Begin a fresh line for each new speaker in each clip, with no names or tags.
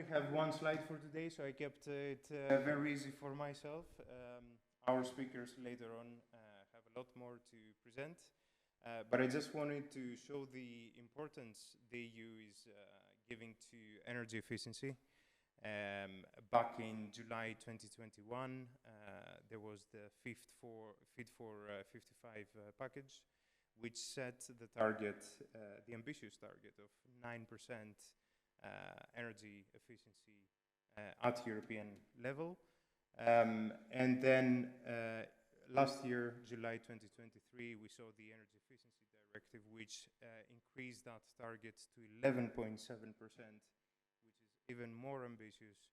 only have one slide for today, so I kept it very easy for myself. Our speakers later on have a lot more to present, but I just wanted to show the importance the EU is giving to energy efficiency. Back in July 2021, there was the Fit for 55 package, which set the target, the ambitious target of 9% energy efficiency at European level. And then last year, July 2023, we saw the Energy Efficiency Directive, which increased that target to 11.7%, which is even more ambitious.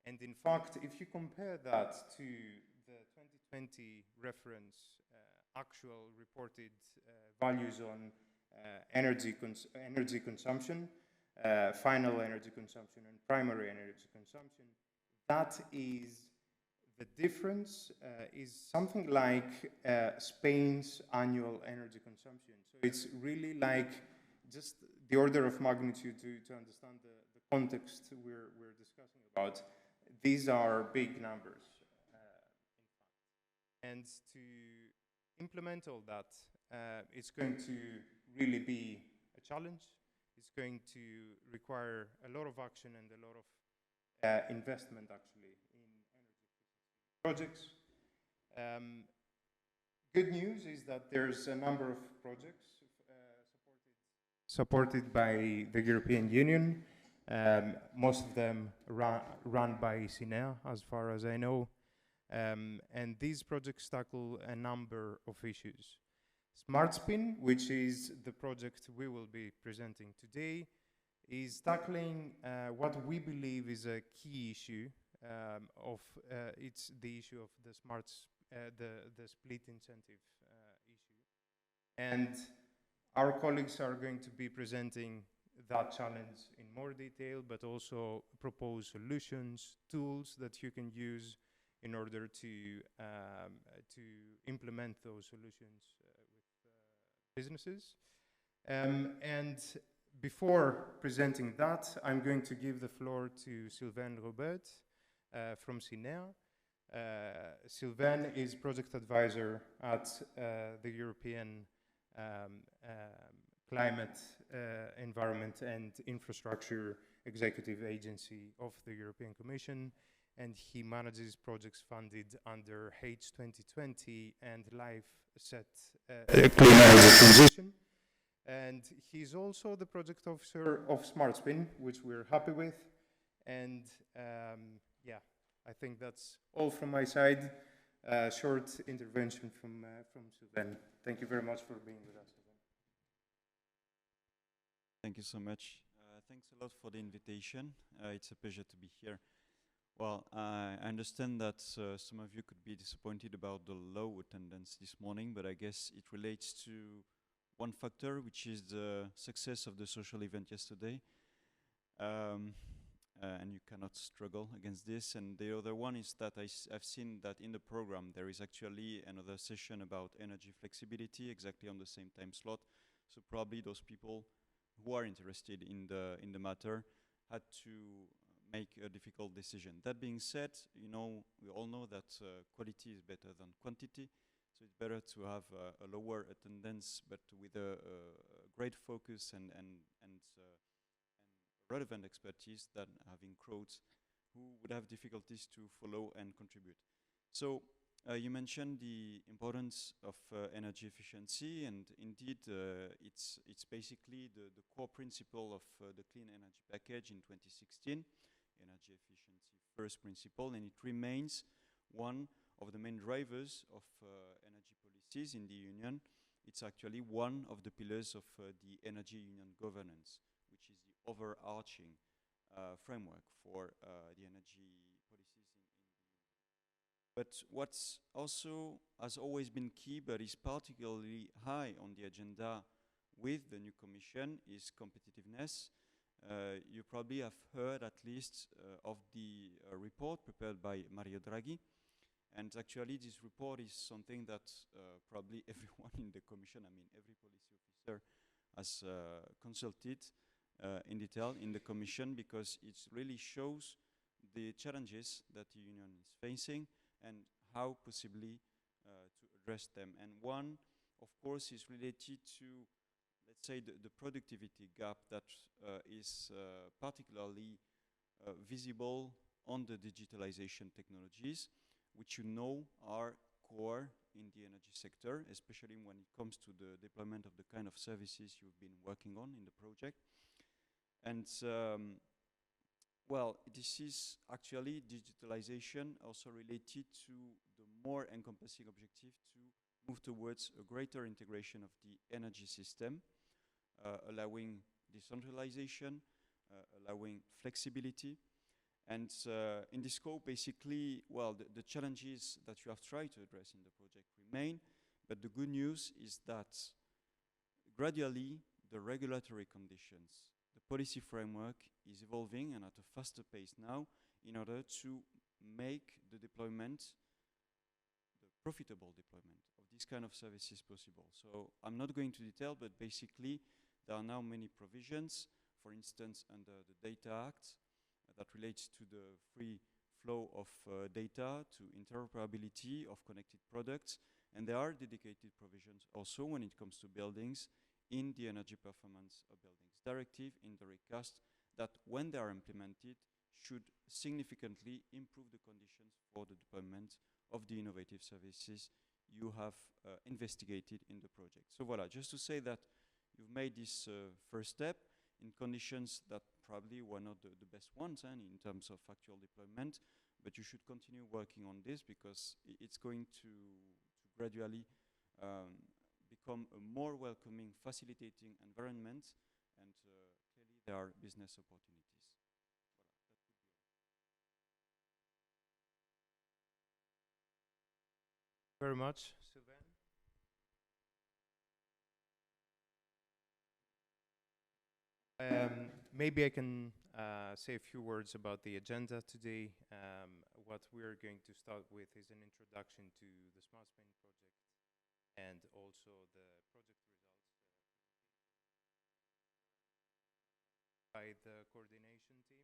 And in fact, if you compare that to the 2020 reference actual reported values on energy consumption, final energy consumption and primary energy consumption, that is the difference is something like Spain's annual energy consumption. So it's really like just the order of magnitude to understand the context we're discussing about. These are big numbers, in fact. And to implement all that, it's going to really be a challenge. It's going to require a lot of action and a lot of investment, actually, in energy efficiency projects. Good news is that there's a number of projects supported by the European Union, most of them run by CINEA, as far as I know. And these projects tackle a number of issues. SmartSPIN, which is the project we will be presenting today, is tackling what we believe is a key issue it's the issue of the the split incentive issue. And our colleagues are going to be presenting that challenge in more detail, but also propose solutions, tools that you can use in order to implement those solutions with businesses. And before presenting that, I'm going to give the floor to Sylvain Robert from CINEA. Sylvain is project advisor at the European Climate, Environment and Infrastructure Executive Agency of the European Commission, and he manages projects funded under H2020 and Life Set Clean Energy Transition. And he's also the project officer of SmartSPIN, which we're happy with. And yeah, I think that's all from my side. Short intervention from Sylvain. Thank you very much for being with us, Sylvain.
Thank you so much. Thanks a lot for the invitation. It's a pleasure to be here. Well, I understand that some of you could be disappointed about the low attendance this morning, but I guess it relates to one factor, which is the success of the social event yesterday. And you cannot struggle against this. And the other one is that I've seen that in the program there is actually another session about energy flexibility exactly on the same time slot. So probably those people who are interested in the matter had to make a difficult decision. That being said, you know, we all know that quality is better than quantity. So it's better to have a lower attendance, but with a great focus and relevant expertise than having crowds who would have difficulties to follow and contribute. So you mentioned the importance of energy efficiency, and indeed it's basically the core principle of the Clean Energy Package in 2016, energy efficiency first principle, and it remains one of the main drivers of energy policies in the Union. It's actually one of the pillars of the Energy Union governance, which is the overarching framework for the energy policies in the Union. But what's also has always been key, but is particularly high on the agenda with the new Commission, is competitiveness. You probably have heard at least of the report prepared by Mario Draghi. And actually this report is something that probably everyone in the Commission, I mean every policy officer has consulted in detail in the commission, because it really shows the challenges that the union is facing and how possibly to address them. And one, of course, is related to, let's say, the productivity gap that is particularly visible on the digitalization technologies, which you know are core in the energy sector, especially when it comes to the deployment of the kind of services you've been working on in the project. And well, this is actually digitalization also related to the more encompassing objective to move towards a greater integration of the energy system, allowing decentralization, allowing flexibility. And in this scope, basically, well, the challenges that you have tried to address in the project remain, but the good news is that gradually the regulatory conditions, the policy framework is evolving and at a faster pace now in order to make the deployment, the profitable deployment of these kind of services possible. So I'm not going to detail, but basically there are now many provisions, for instance, under the Data Act, that relates to the free flow of data, to interoperability of connected products, and there are dedicated provisions also when it comes to buildings in the Energy Performance of Buildings Directive, in the recast, that when they are implemented should significantly improve the conditions for the deployment of the innovative services you have investigated in the project. So voilà, just to say that you've made this first step in conditions that probably were not the best ones in terms of actual deployment, but you should continue working on this because it's going to gradually become a more welcoming, facilitating environment, and clearly there are business opportunities.
Very much, Sylvain. Maybe I can say a few words about the agenda today. What we're going to start with is an introduction to the SmartSPIN project and also the project results by the coordination team.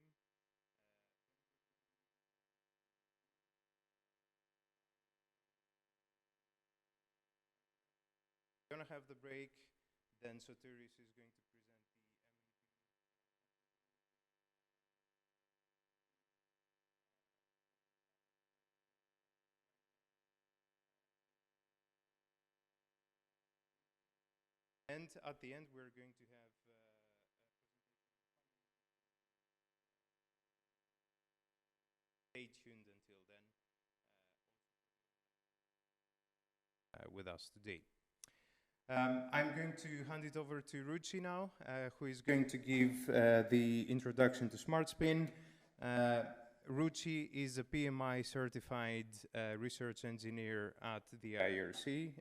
We're gonna have the break, then Sotiris is going to present the and at the end we're going to have stay tuned until then with us today. I'm going to hand it over to Ruchi now, who is going to give the introduction to SmartSPIN. Ruchi is a PMI certified research engineer at the IRC,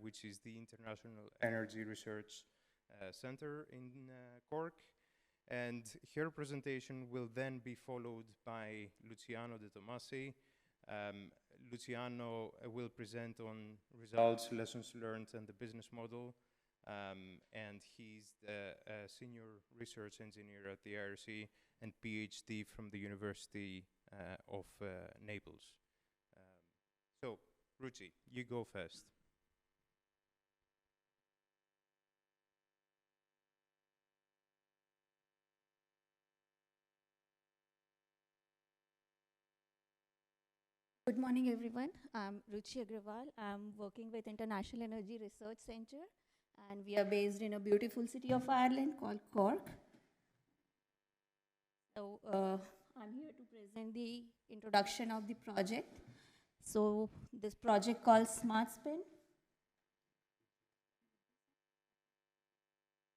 which is the International Energy Research Center in Cork. And her presentation will then be followed by Luciano De Tomasi. Luciano will present on results, lessons learned, and the business model. And he's the senior research engineer at the IRC and PhD from the University of Naples. So, Ruchi, you go first.
Good morning, everyone. I'm Ruchi Agrawal. I'm working with International Energy Research Center, and we are based in a beautiful city of Ireland called Cork. So I'm here to present the introduction of the project. So this project called SmartSPIN.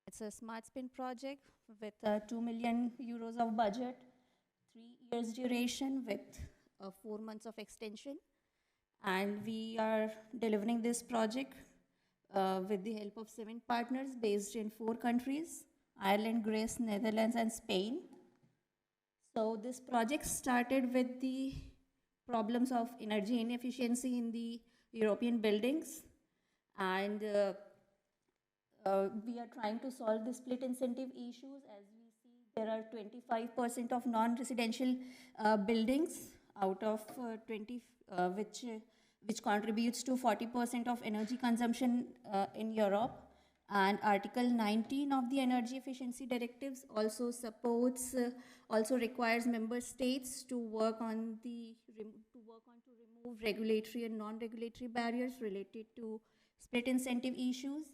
It's a SmartSPIN project with 2 million euros of budget, 3 years duration with 4 months of extension, and we are delivering this project with the help of 7 partners based in 4 countries: Ireland, Greece, Netherlands, and Spain. So this project started with the problems of energy inefficiency in the European buildings, and we are trying to solve the split incentive issues. As we there are 25% of non-residential buildings out of 20, which contributes to 40% of energy consumption in Europe. And Article 19 of the Energy Efficiency Directives also supports, also requires member states to work on to remove regulatory and non-regulatory barriers related to split incentive issues.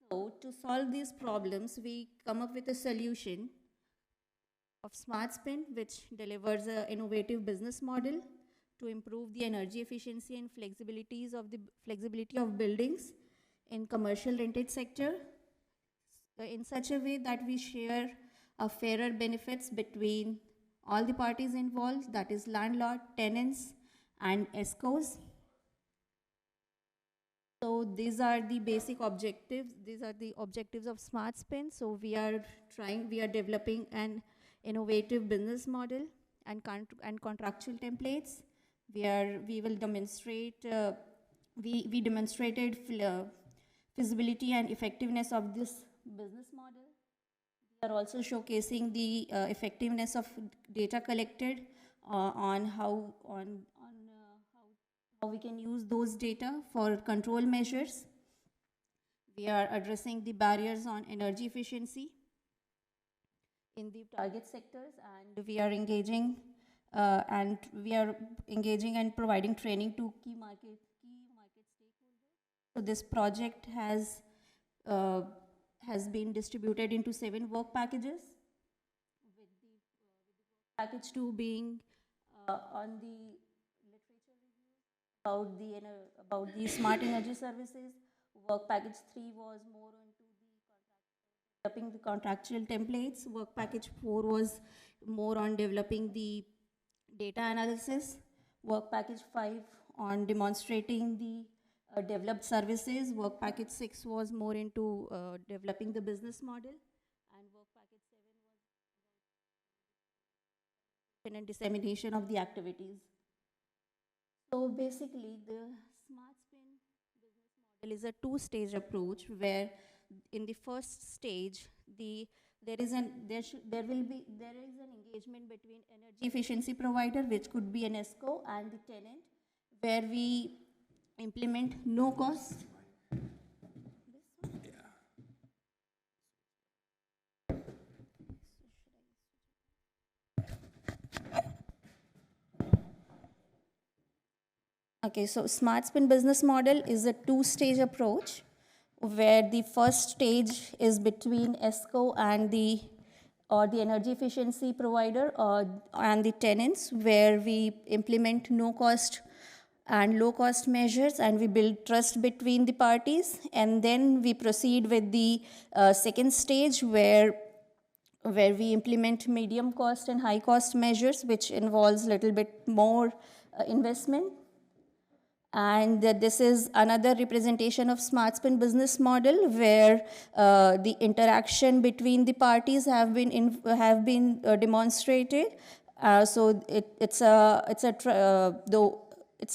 So, to solve these problems, we come up with a solution of SmartSPIN, which delivers an innovative business model to improve the energy efficiency and flexibility of buildings in commercial rented sector in such a way that we share fairer benefits between all the parties involved, that is landlord, tenants, and ESCOs. So these are the basic objectives. These are the objectives of SmartSPIN. So we are developing an innovative business model and contractual templates. We will demonstrate, we demonstrated feasibility and effectiveness of this business model. We are also showcasing the effectiveness of data collected on how we can use those data for control measures. We are addressing the barriers on energy efficiency in the target sectors, and we are engaging and providing training to key market stakeholders. So this project has been distributed into 7 work packages, with the package 2 being on the about the smart energy services. Work package 3 was more onto developing the contractual templates. Work package 4 was more on developing the data analysis. Work package 5 on demonstrating the developed services. Work package 6 was more into developing the business model. And work package 7 was dissemination of the activities. So basically, the SmartSPIN business model is a 2-stage approach, where in the first stage, there is an engagement between energy efficiency provider, which could be an ESCO, and the tenant, where we implement no cost. Okay, so SmartSPIN business model is a 2-stage approach, where the first stage is between ESCO and the energy efficiency provider and the tenants, where we implement no cost and low cost measures, and we build trust between the parties. And then we proceed with the second stage, where we implement medium cost and high cost measures, which involves a little bit more investment. And this is another representation of SmartSPIN business model, where the interaction between the parties have been demonstrated. So it's a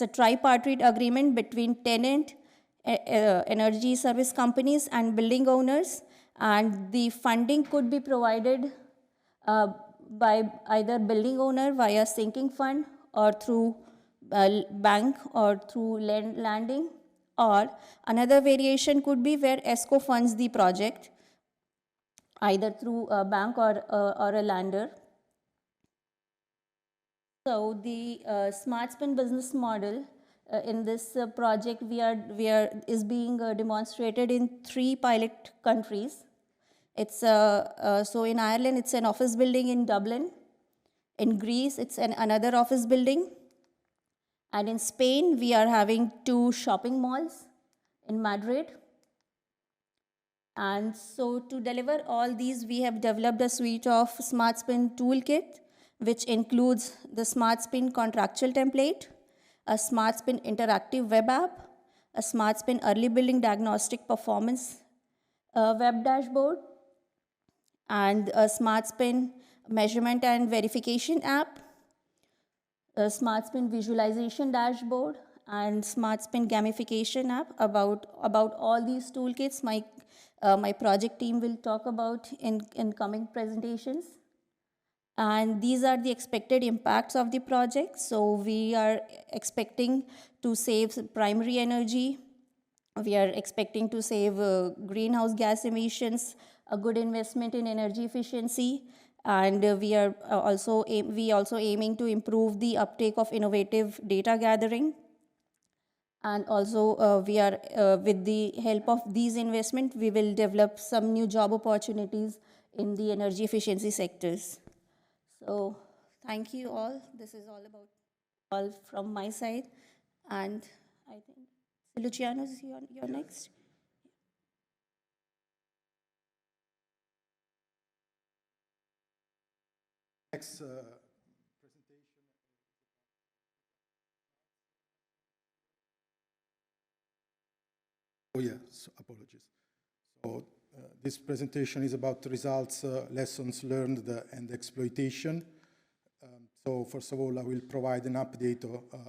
tripartite agreement between tenant, energy service companies, and building owners. And the funding could be provided by either building owner via sinking fund, or through bank, or through landing, or another variation could be where ESCO funds the project either through a bank or a lander. So the SmartSPIN business model in this project is being demonstrated in 3 pilot countries. It's so in Ireland it's an office building in Dublin. In Greece it's another office building. And in Spain, we are having 2 shopping malls in Madrid. And so to deliver all these, we have developed a suite of SmartSPIN toolkit, which includes the SmartSPIN contractual template, a SmartSPIN interactive web app, a SmartSPIN early building diagnostic performance web dashboard, and a SmartSPIN measurement and verification app, a SmartSPIN visualization dashboard, and SmartSPIN gamification app. About all these toolkits, my my project team will talk about in coming presentations. And these are the expected impacts of the project. So we are expecting to save primary energy. We are expecting to save greenhouse gas emissions, a good investment in energy efficiency, and we are also aiming to improve the uptake of innovative data gathering. And also we are with the help of these investment, we will develop some new job opportunities in the energy efficiency sectors. So thank you all. This is all from my side. And I think Luciano, you're next.
Next presentation. Oh yes, apologies. So this presentation is about results, lessons learned, and exploitation. So first of all, I will provide an update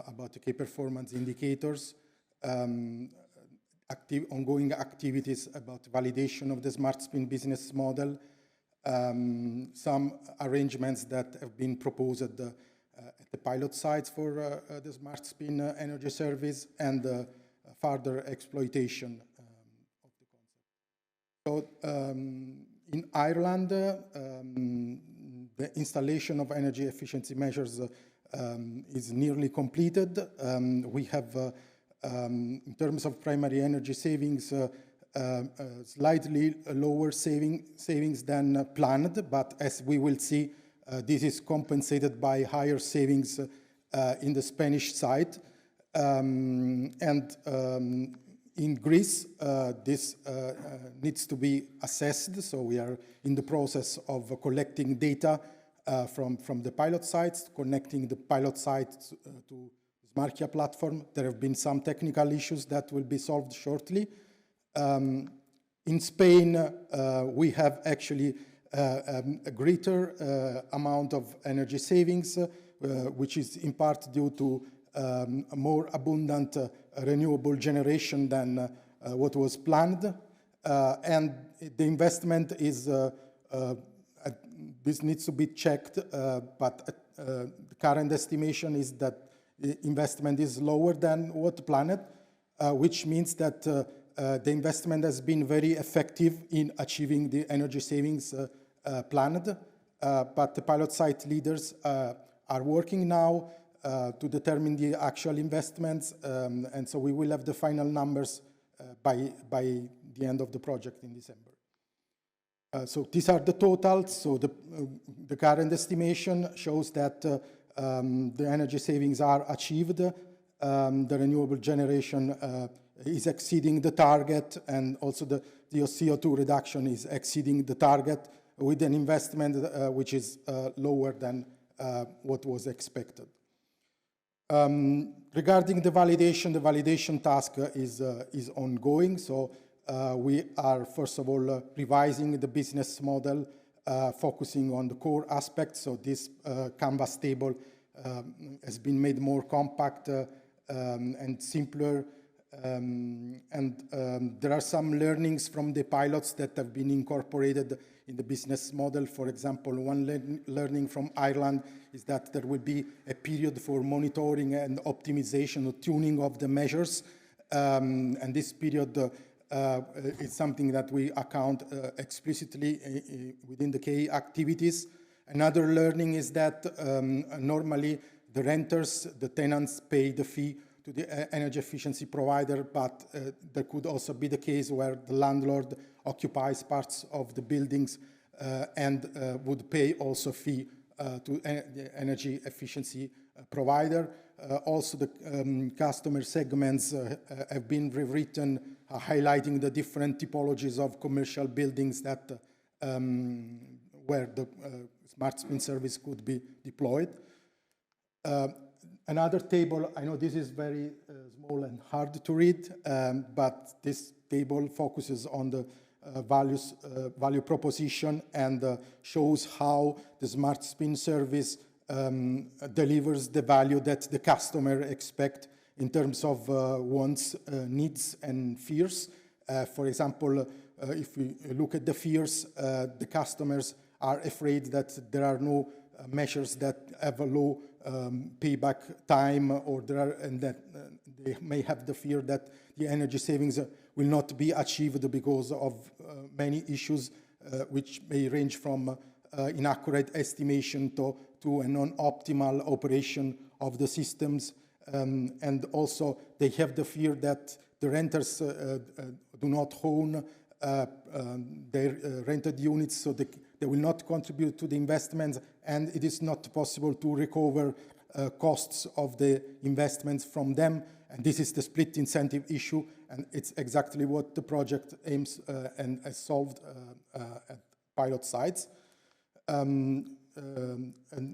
about the key performance indicators, ongoing activities about validation of the SmartSPIN business model, some arrangements that have been proposed at the pilot sites for the SmartSPIN energy service, and further exploitation of the concept. So in Ireland, the installation of energy efficiency measures is nearly completed. We have, in terms of primary energy savings, slightly lower savings than planned, but as we will see, this is compensated by higher savings in the Spanish side. In Greece, this needs to be assessed, so we are in the process of collecting data from the pilot sites, connecting the pilot sites to Smartkia platform. There have been some technical issues that will be solved shortly. In Spain, we have actually a greater amount of energy savings, which is in part due to a more abundant renewable generation than what was planned. And the investment is, this needs to be checked, but the current estimation is that the investment is lower than what planned, which means that the investment has been very effective in achieving the energy savings planned. But the pilot site leaders are working now to determine the actual investments, and so we will have the final numbers by the end of the project in December. So these are the totals. So the current estimation shows that the energy savings are achieved. The renewable generation is exceeding the target, and also the CO2 reduction is exceeding the target with an investment which is lower than what was expected. Regarding the validation task is ongoing. So we are, first of all, revising the business model, focusing on the core aspects. So this Canvas table has been made more compact and simpler. There are some learnings from the pilots that have been incorporated in the business model. For example, one learning from Ireland is that there will be a period for monitoring and optimization or tuning of the measures. And this period is something that we account explicitly within the KE activities. Another learning is that normally the renters, the tenants, pay the fee to the energy efficiency provider, but there could also be the case where the landlord occupies parts of the buildings and would pay also fee to the energy efficiency provider. Also, the customer segments have been rewritten, highlighting the different typologies of commercial buildings that where the SmartSPIN service could be deployed. Another table, I know this is very small and hard to read, but this table focuses on the value proposition and shows how the SmartSPIN service delivers the value that the customer expects in terms of wants, needs, and fears. For example, if we look at the fears, the customers are afraid that there are no measures that have a low payback time, or and that they may have the fear that the energy savings will not be achieved because of many issues, which may range from inaccurate estimation to a non-optimal operation of the systems. And also they have the fear that the renters do not own their rented units, so they will not contribute to the investments, and it is not possible to recover costs of the investments from them. And this is the split incentive issue, and it's exactly what the project aims and has solved at pilot sites. And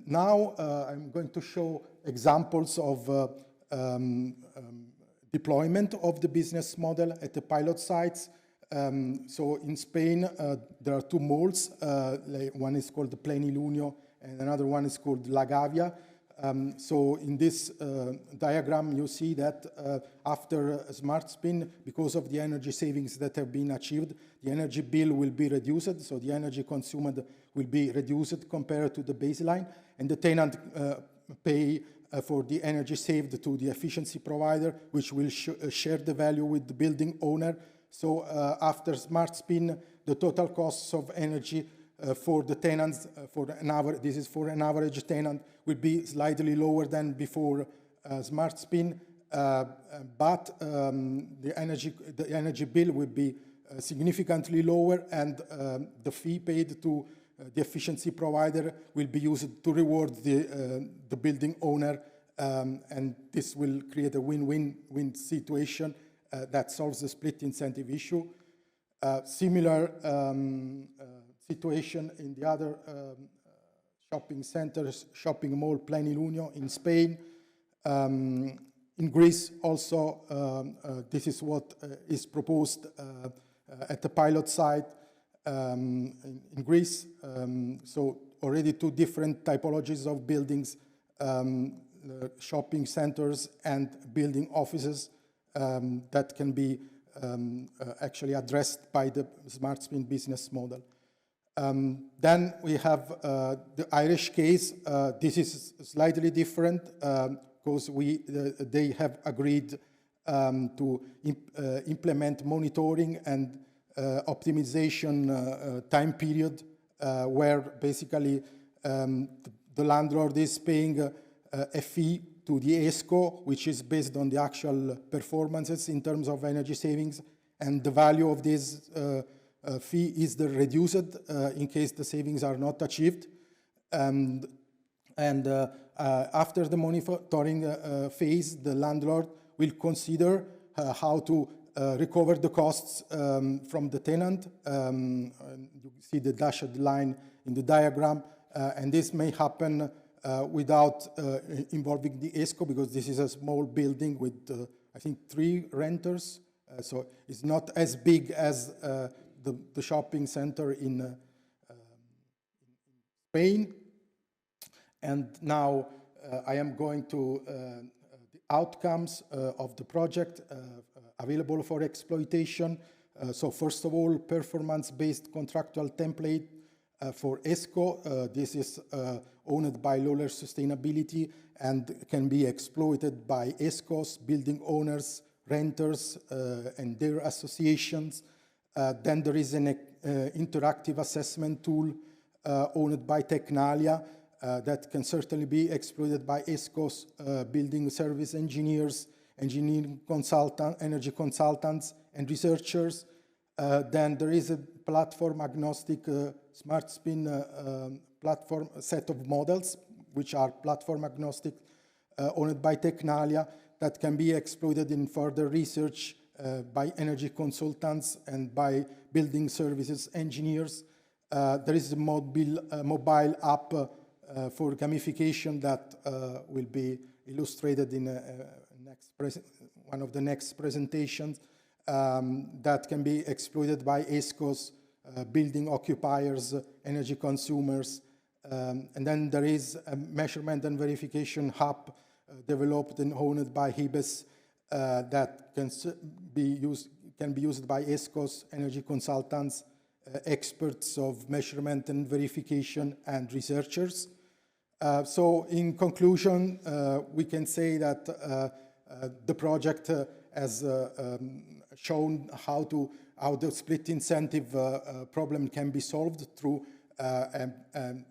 now I'm going to show examples of deployment of the business model at the pilot sites. So in Spain, there are two malls. One is called the Plenilunio, and another one is called La Gavia. So in this diagram, you see that after SmartSPIN, because of the energy savings that have been achieved, the energy bill will be reduced, so the energy consumed will be reduced compared to the baseline, and the tenant pay for the energy saved to the efficiency provider, which will share the value with the building owner. So after SmartSPIN, the total costs of energy for the tenants, this is for an average tenant, will be slightly lower than before SmartSPIN, but the energy bill will be significantly lower, and the fee paid to the efficiency provider will be used to reward the building owner, and this will create a win-win situation that solves the split incentive issue. Similar situation in the other shopping centers, shopping mall Plenilunio in Spain. In Greece also, this is what is proposed at the pilot site in Greece. So already two different typologies of buildings, shopping centers and building offices that can be actually addressed by the SmartSPIN business model. Then we have the Irish case. This is slightly different because they have agreed to implement monitoring and optimization time period, where basically the landlord is paying a fee to the ESCO, which is based on the actual performances in terms of energy savings, and the value of this fee is reduced in case the savings are not achieved. And after the monitoring phase, the landlord will consider how to recover the costs from the tenant. You see the dashed line in the diagram, and this may happen without involving the ESCO, because this is a small building with, I think, 3 renters. So it's not as big as the shopping center in Spain. And now I am going to the outcomes of the project available for exploitation. So first of all, performance-based contractual template for ESCO. This is owned by Lawler Sustainability and can be exploited by ESCOs, building owners, renters, and their associations. Then there is an interactive assessment tool owned by Technalia that can certainly be exploited by ESCOs, building service engineers, engineering consultants, energy consultants, and researchers. Then there is a platform-agnostic SmartSPIN platform set of models, which are platform-agnostic, owned by Technalia, that can be exploited in further research by energy consultants and by building services engineers. There is a mobile app for gamification that will be illustrated in one of the next presentations, that can be exploited by ESCOs, building occupiers, energy consumers. And then there is a measurement and verification hub developed and owned by Hibes that can can be used by ESCOs, energy consultants, experts of measurement and verification, and researchers. So in conclusion, we can say that the project has shown how the split incentive problem can be solved through an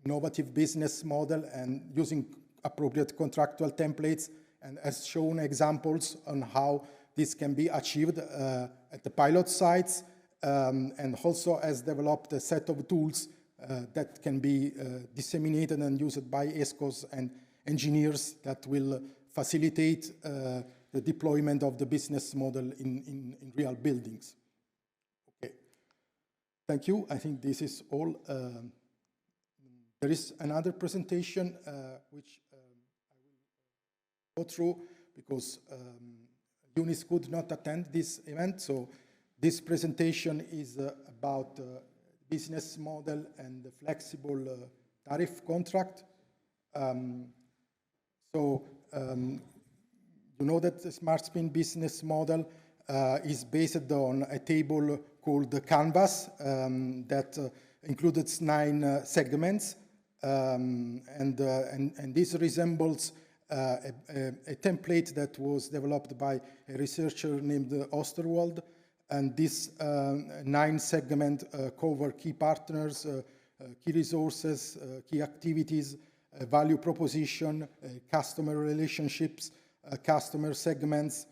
innovative business model and using appropriate contractual templates, and has shown examples on how this can be achieved at the pilot sites, and also has developed a set of tools that can be disseminated and used by ESCOs and engineers that will facilitate the deployment of the business model in real buildings. Okay, thank you. I think this is all. There is another presentation which I will go through because Eunice could not attend this event. So this presentation is about business model and the flexible tariff contract. You know that the SmartSPIN business model is based on a table called the Canvas that included 9 segments, and this resembles a template that was developed by a researcher named Osterwald. And this 9 segment cover key partners, key resources, key activities, value proposition, customer relationships, customer segments,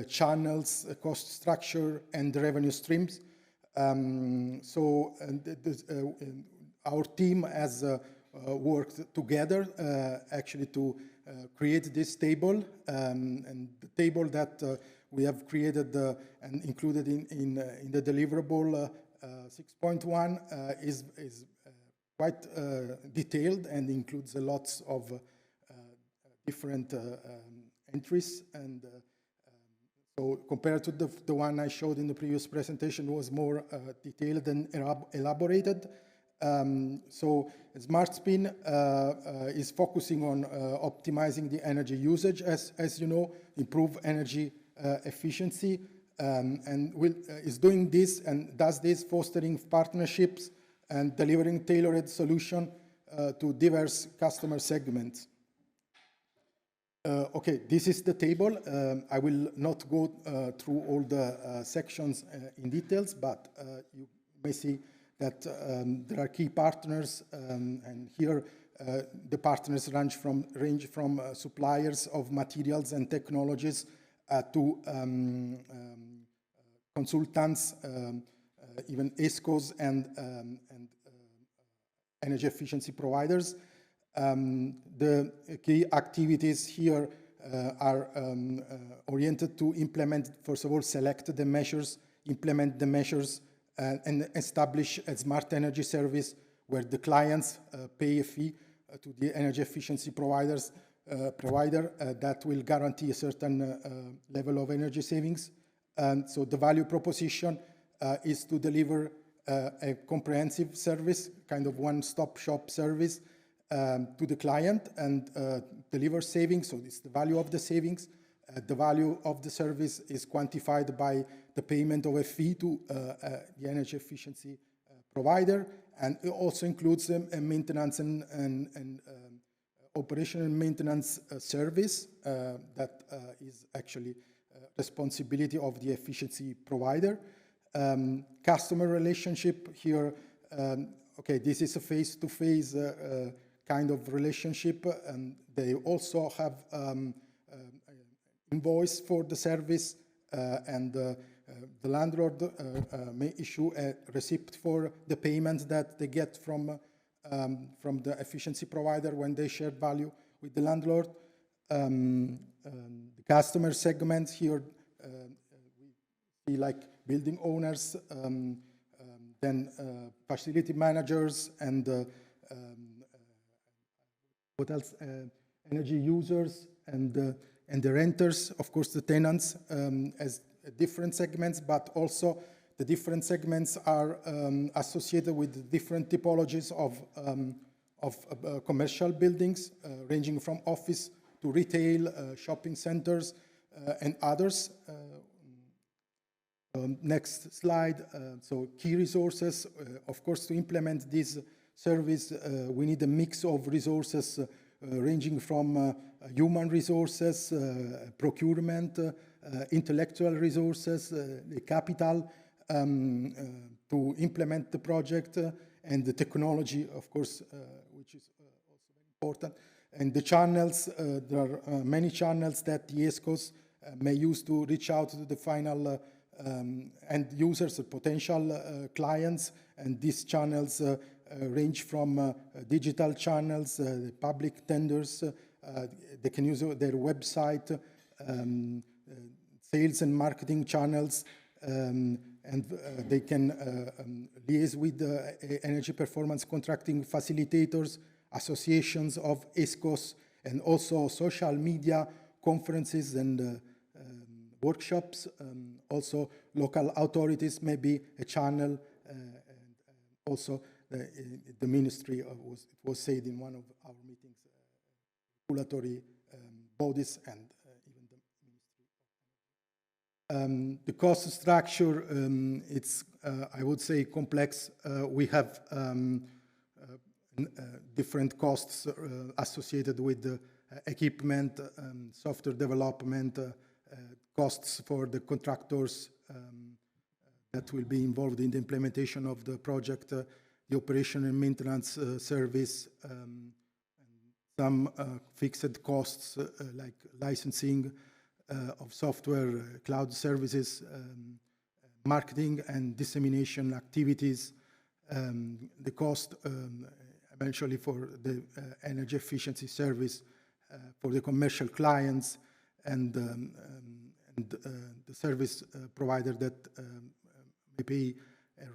channels, cost structure, and revenue streams. Our team has worked together actually to create this table, and the table that we have created and included in the deliverable 6.1 is quite detailed and includes lots of different entries, and so compared to the one I showed in the previous presentation, was more detailed and elaborated. So SmartSPIN is focusing on optimizing the energy usage, as you know, improve energy efficiency, and is doing this and does this fostering partnerships and delivering tailored solution to diverse customer segments. Okay, this is the table. I will not go through all the sections in details, but you may see that there are key partners, and here the partners range from suppliers of materials and technologies to consultants, even ESCOs and energy efficiency providers. The key activities here are oriented to implement, first of all, select the measures, implement the measures, and establish a smart energy service where the clients pay a fee to the energy efficiency provider that will guarantee a certain level of energy savings. And so the value proposition is to deliver a comprehensive service, kind of one-stop shop service to the client and deliver savings. So it's the value of the savings. The value of the service is quantified by the payment of a fee to the energy efficiency provider, and it also includes a maintenance and operational maintenance service that is actually responsibility of the efficiency provider. Customer relationship here, okay, this is a face-to-face kind of relationship, and they also have invoice for the service, and the landlord may issue a receipt for the payment that they get from the efficiency provider when they share value with the landlord. The customer segments here, we see like building owners, then facility managers, and what else? Energy users and the renters, of course, the tenants as different segments, but also the different segments are associated with different typologies of commercial buildings, ranging from office to retail, shopping centers, and others. Next slide. So key resources. Of course, to implement this service, we need a mix of resources ranging from human resources, procurement, intellectual resources, the capital to implement the project, and the technology, of course, which is also very important. And the channels, there are many channels that the ESCOs may use to reach out to the final end users, potential clients, and these channels range from digital channels, public tenders, they can use their website, sales and marketing channels, and they can liaise with energy performance contracting facilitators, associations of ESCOs, and also social media, conferences and workshops. Also local authorities may be a channel, and also the ministry it was said in one of our meetings, regulatory bodies and even the ministry. The cost structure, it's I would say complex. We have different costs associated with the equipment, software development, costs for the contractors that will be involved in the implementation of the project, the operation and maintenance service, and some fixed costs like licensing of software, cloud services, marketing and dissemination activities, the cost eventually for the energy efficiency service for the commercial clients, and the service provider that may pay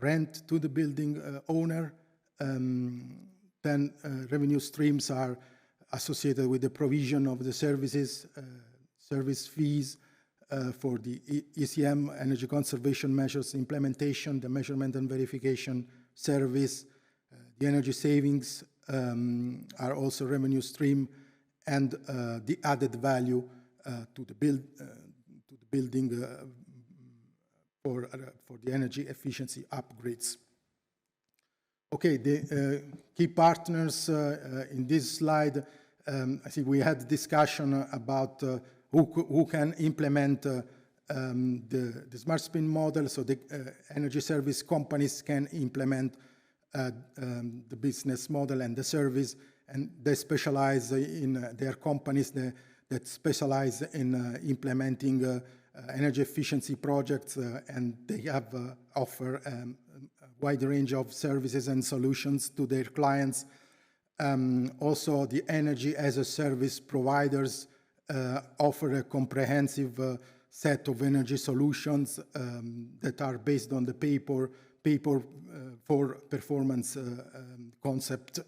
rent to the building owner. Then revenue streams are associated with the provision of the services, service fees for the ECM, energy conservation measures implementation, the measurement and verification service. The energy savings are also revenue stream, and the added value to the building for the energy efficiency upgrades. Okay, the key partners in this slide. I think we had discussion about who can implement the SmartSPIN model. So the energy service companies can implement the business model and the service, and they specialize in their companies that specialize in implementing energy efficiency projects, and they have offer a wide range of services and solutions to their clients. Also, the energy as a service providers offer a comprehensive set of energy solutions that are based on the pay-for performance concept.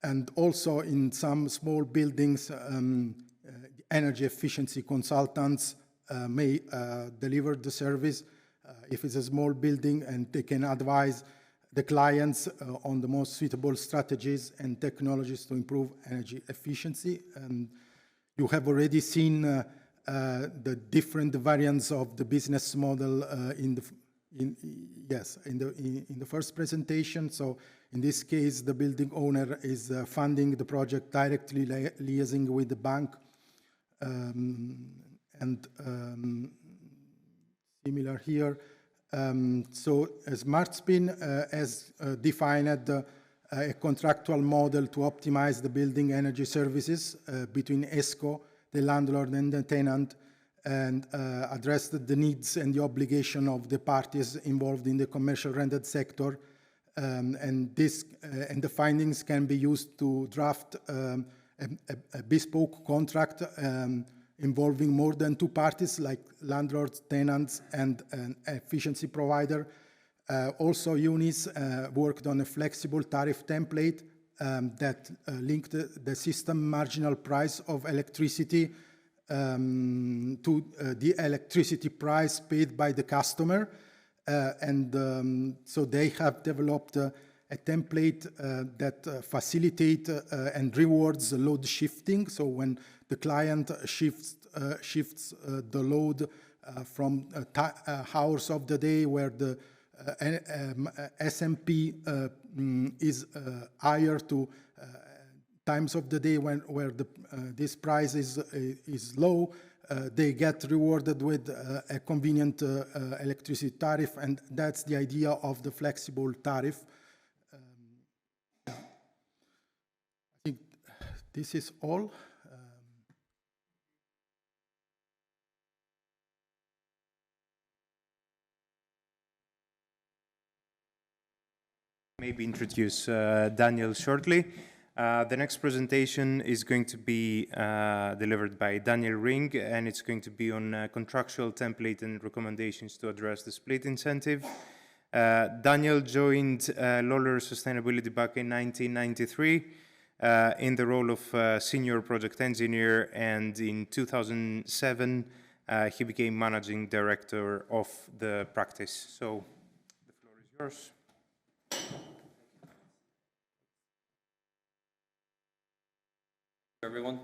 And also in some small buildings, energy efficiency consultants may deliver the service if it's a small building, and they can advise the clients on the most suitable strategies and technologies to improve energy efficiency. And you have already seen the different variants of the business model in the first presentation. So in this case, the building owner is funding the project directly, liaising with the bank, and similar here. So SmartSPIN has defined a contractual model to optimize the building energy services between ESCO, the landlord, and the tenant, and address the needs and the obligation of the parties involved in the commercial rented sector. And the findings can be used to draft a bespoke contract involving more than two parties, like landlords, tenants, and an efficiency provider. Also, UNIS worked on a flexible tariff template that linked the system marginal price of electricity to the electricity price paid by the customer. So they have developed a template that facilitates and rewards load shifting. So when the client shifts the load from hours of the day where the S&P is higher to times of the day where this price is low. They get rewarded with a convenient electricity tariff, and that's the idea of the flexible tariff. I think this is all.
Maybe introduce Daniel shortly. The next presentation is going to be delivered by Daniel Ring, and it's going to be on contractual template and recommendations to address the split incentive. Daniel joined Lawler Sustainability back in 1993 in the role of senior project engineer, and in 2007 he became managing director of the practice. So the floor is yours.
Everyone.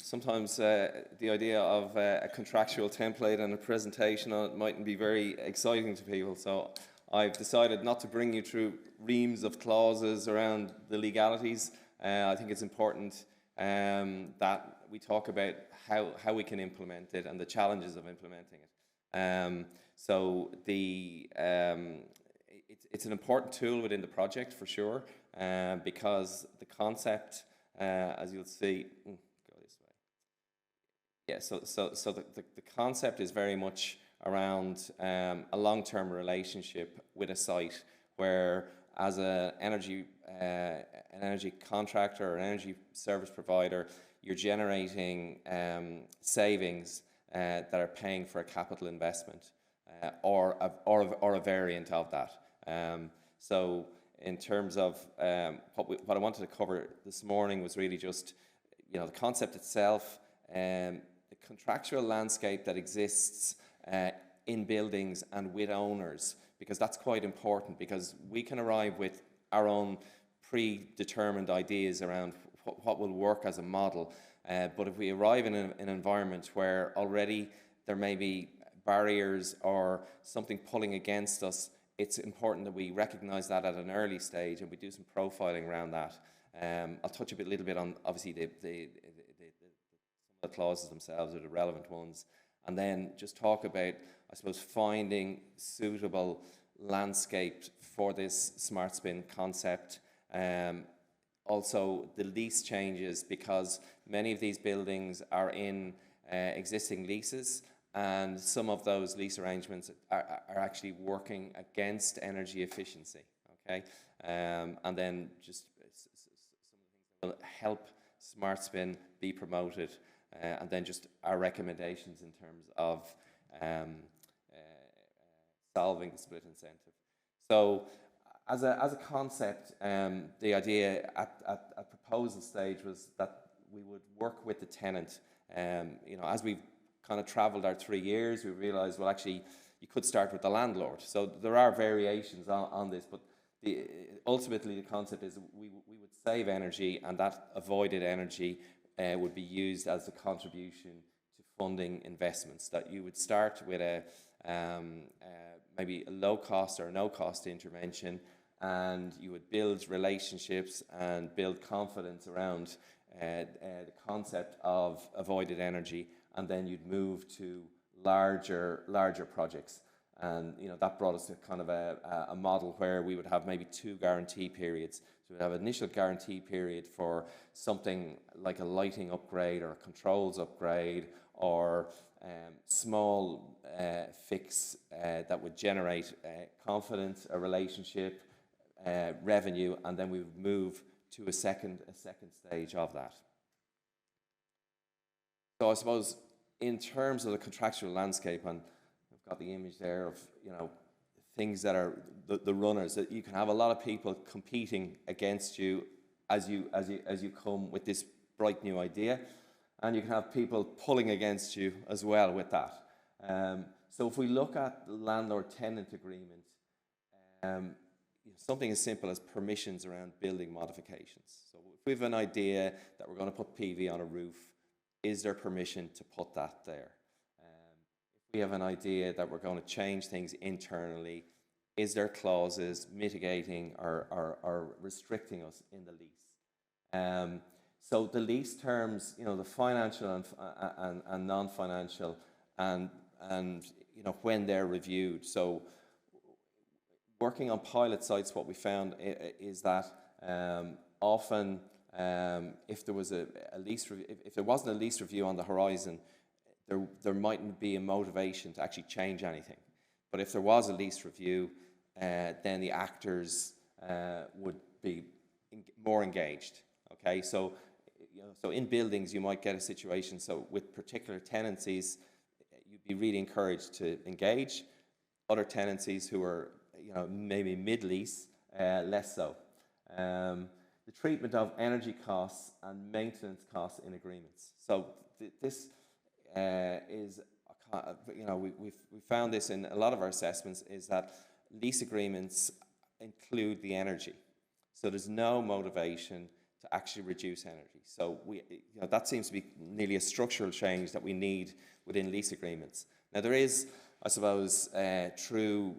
Sometimes the idea of a contractual template and a presentation on it mightn't be very exciting to people, so I've decided not to bring you through reams of clauses around the legalities. I think it's important that we talk about how we can implement it and the challenges of implementing it. So it's an important tool within the project for sure, because the concept, as you'll see, go this way. Yeah, so the concept is very much around a long-term relationship with a site where, as an energy contractor or energy service provider, you're generating savings that are paying for a capital investment or a variant of that. So in terms of what I wanted to cover this morning was really just, the concept itself, the contractual landscape that exists in buildings and with owners, because that's quite important, because we can arrive with our own predetermined ideas around what will work as a model, but if we arrive in an environment where already there may be barriers or something pulling against us, it's important that we recognize that at an early stage and we do some profiling around that. I'll touch a little bit on, obviously, some of the clauses themselves are the relevant ones, and then just talk about, I suppose, finding suitable landscape for this SmartSPIN concept. Also, the lease changes, because many of these buildings are in existing leases, and some of those lease arrangements are actually working against energy efficiency, okay? And then just some of the things that will help SmartSPIN be promoted, and then just our recommendations in terms of solving the split incentive. So as a concept, the idea at proposal stage was that we would work with the tenant. As we've kind of traveled our 3 years, we realized, well, actually, you could start with the landlord. So there are variations on this, but ultimately the concept is we would save energy, and that avoided energy would be used as a contribution to funding investments. That you would start with maybe a low cost or no cost intervention, and you would build relationships and build confidence around the concept of avoided energy, and then you'd move to larger projects. And that brought us to kind of a model where we would have maybe 2 guarantee periods. So we'd have an initial guarantee period for something like a lighting upgrade or a controls upgrade, or small fix that would generate confidence, a relationship, revenue, and then we would move to a second stage of that. So I suppose in terms of the contractual landscape, and I've got the image there of things that are the runners, that you can have a lot of people competing against you as you come with this bright new idea, and you can have people pulling against you as well with that. So if we look at the landlord-tenant agreement, something as simple as permissions around building modifications. So if we have an idea that we're going to put PV on a roof, is there permission to put that there? we have an idea that we're going to change things internally, is there clauses mitigating or restricting us in the lease? So the lease terms, you know, the financial and non-financial, and you know, when they're reviewed. So working on pilot sites, what we found is that often if there was a lease if there wasn't a lease review on the horizon, there mightn't be a motivation to actually change anything. But if there was a lease review, then the actors would be more engaged. Okay, so you know, so in buildings you might get a situation. So with particular tenancies, you'd be really encouraged to engage. Other tenancies who are, you know, maybe mid-lease, less so. The treatment of energy costs and maintenance costs in agreements. So this is, you know, we found this in a lot of our assessments, is that lease agreements include the energy. So there's no motivation to actually reduce energy. So you know, that seems to be nearly a structural change that we need within lease agreements. Now there is, I suppose, through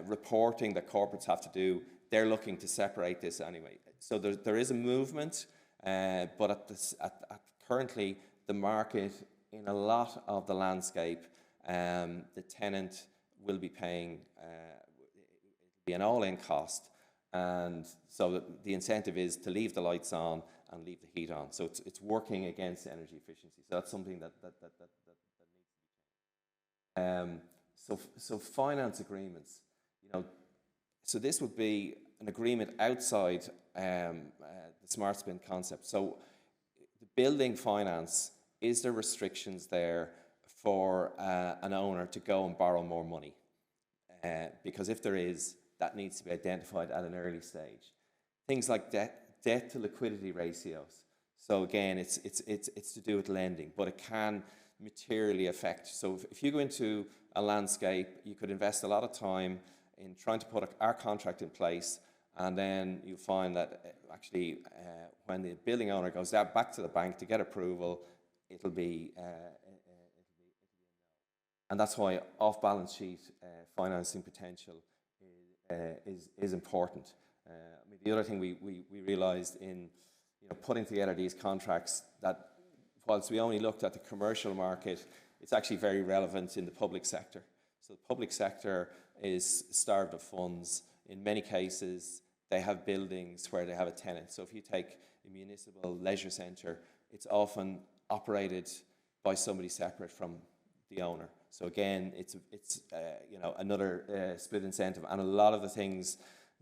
reporting that corporates have to do, they're looking to separate this anyway. So there is a movement, but currently the market, in a lot of the landscape, the tenant will be paying be an all-in cost, and so the incentive is to leave the lights on and leave the heat on. So it's working against energy efficiency. So that's something that needs to be. So finance agreements, you know, so this would be an agreement outside the SmartSPIN concept. So the building finance, is there restrictions there for an owner to go and borrow more money? Because if there is, that needs to be identified at an early stage. Things like debt to liquidity ratios. So again, it's to do with lending, but it can materially affect. So if you go into a landscape, you could invest a lot of time in trying to put our contract in place, and then you find that actually when the building owner goes back to the bank to get approval, it'll be and that's why off-balance sheet financing potential is important. I mean, the other thing we realised in, you know, putting together these contracts, that whilst we only looked at the commercial market, it's actually very relevant in the public sector. So the public sector is starved of funds. In many cases, they have buildings where they have a tenant. So if you take a municipal leisure centre, it's often operated by somebody separate from the owner. So again, it's you know, another split incentive, and a lot of the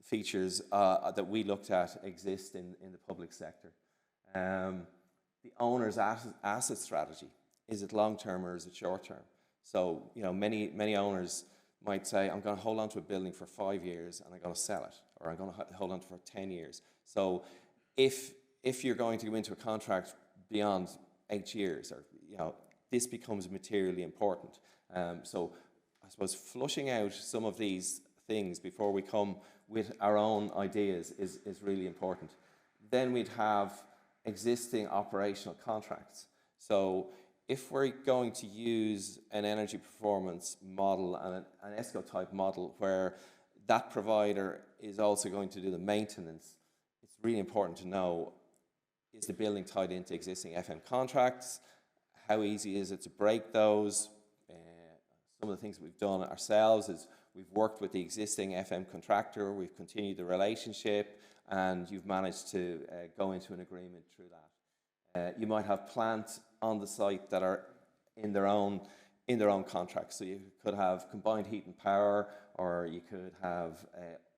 features that we looked at exist in the public sector. The owner's asset strategy, is it long term or is it short term? So you know, many owners might say, I'm going to hold on to a building for 5 years and I'm going to sell it, or I'm going to hold on to it for 10 years. So if you're going to go into a contract beyond 8 years, or you know, this becomes materially important. So I suppose flushing out some of these things before we come with our own ideas is really important. Then we'd have existing operational contracts. So if we're going to use an energy performance model and an ESCO type model where that provider is also going to do the maintenance, it's really important to know, is the building tied into existing FM contracts? How easy is it to break those? Some of the things that we've done ourselves is we've worked with the existing FM contractor, we've continued the relationship, and you've managed to go into an agreement through that. You might have plants on the site that are in their own contracts. So you could have combined heat and power, or you could have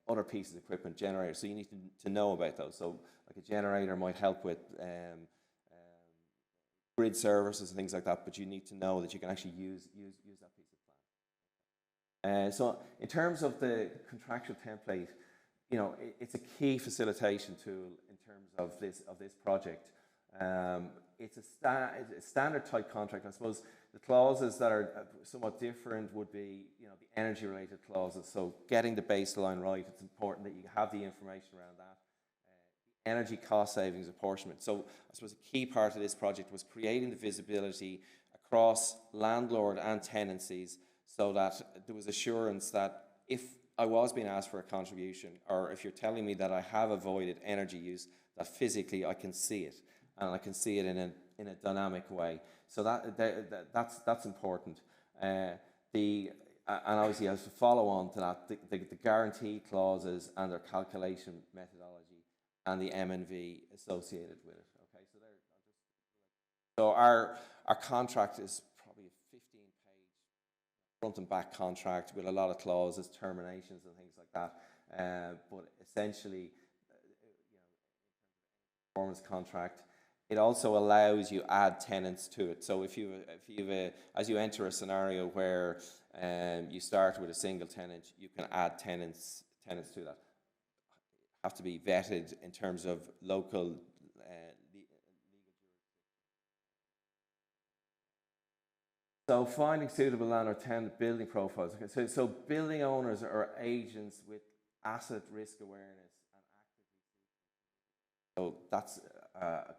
other pieces of equipment, generators. So you need to know about those. So like a generator might help with grid services and things like that, but you need to know that you can actually use that piece of plant. So in terms of the contractual template, you know, it's a key facilitation tool in terms of this project. It's a standard type contract. I suppose the clauses that are somewhat different would be, you know, the energy related clauses. So getting the baseline right, it's important that you have the information around that. Energy cost savings apportionment. So I suppose a key part of this project was creating the visibility across landlord and tenancies so that there was assurance that if I was being asked for a contribution, or if you're telling me that I have avoided energy use, that physically I can see it, and I can see it in a dynamic way. So that's important. And obviously, as a follow on to that, the guarantee clauses and their calculation methodology and the M&V associated with it. Okay, so our contract is probably a 15-page front and back contract with a lot of clauses, terminations, and things like that. But essentially, performance contract. It also allows you add tenants to it. So if as you enter a scenario where you start with a single tenant, you can add tenants to that. Have to be vetted in terms of local legal. So finding suitable landlord tenant building profiles. Okay, so building owners are agents with asset risk awareness and actively. So that's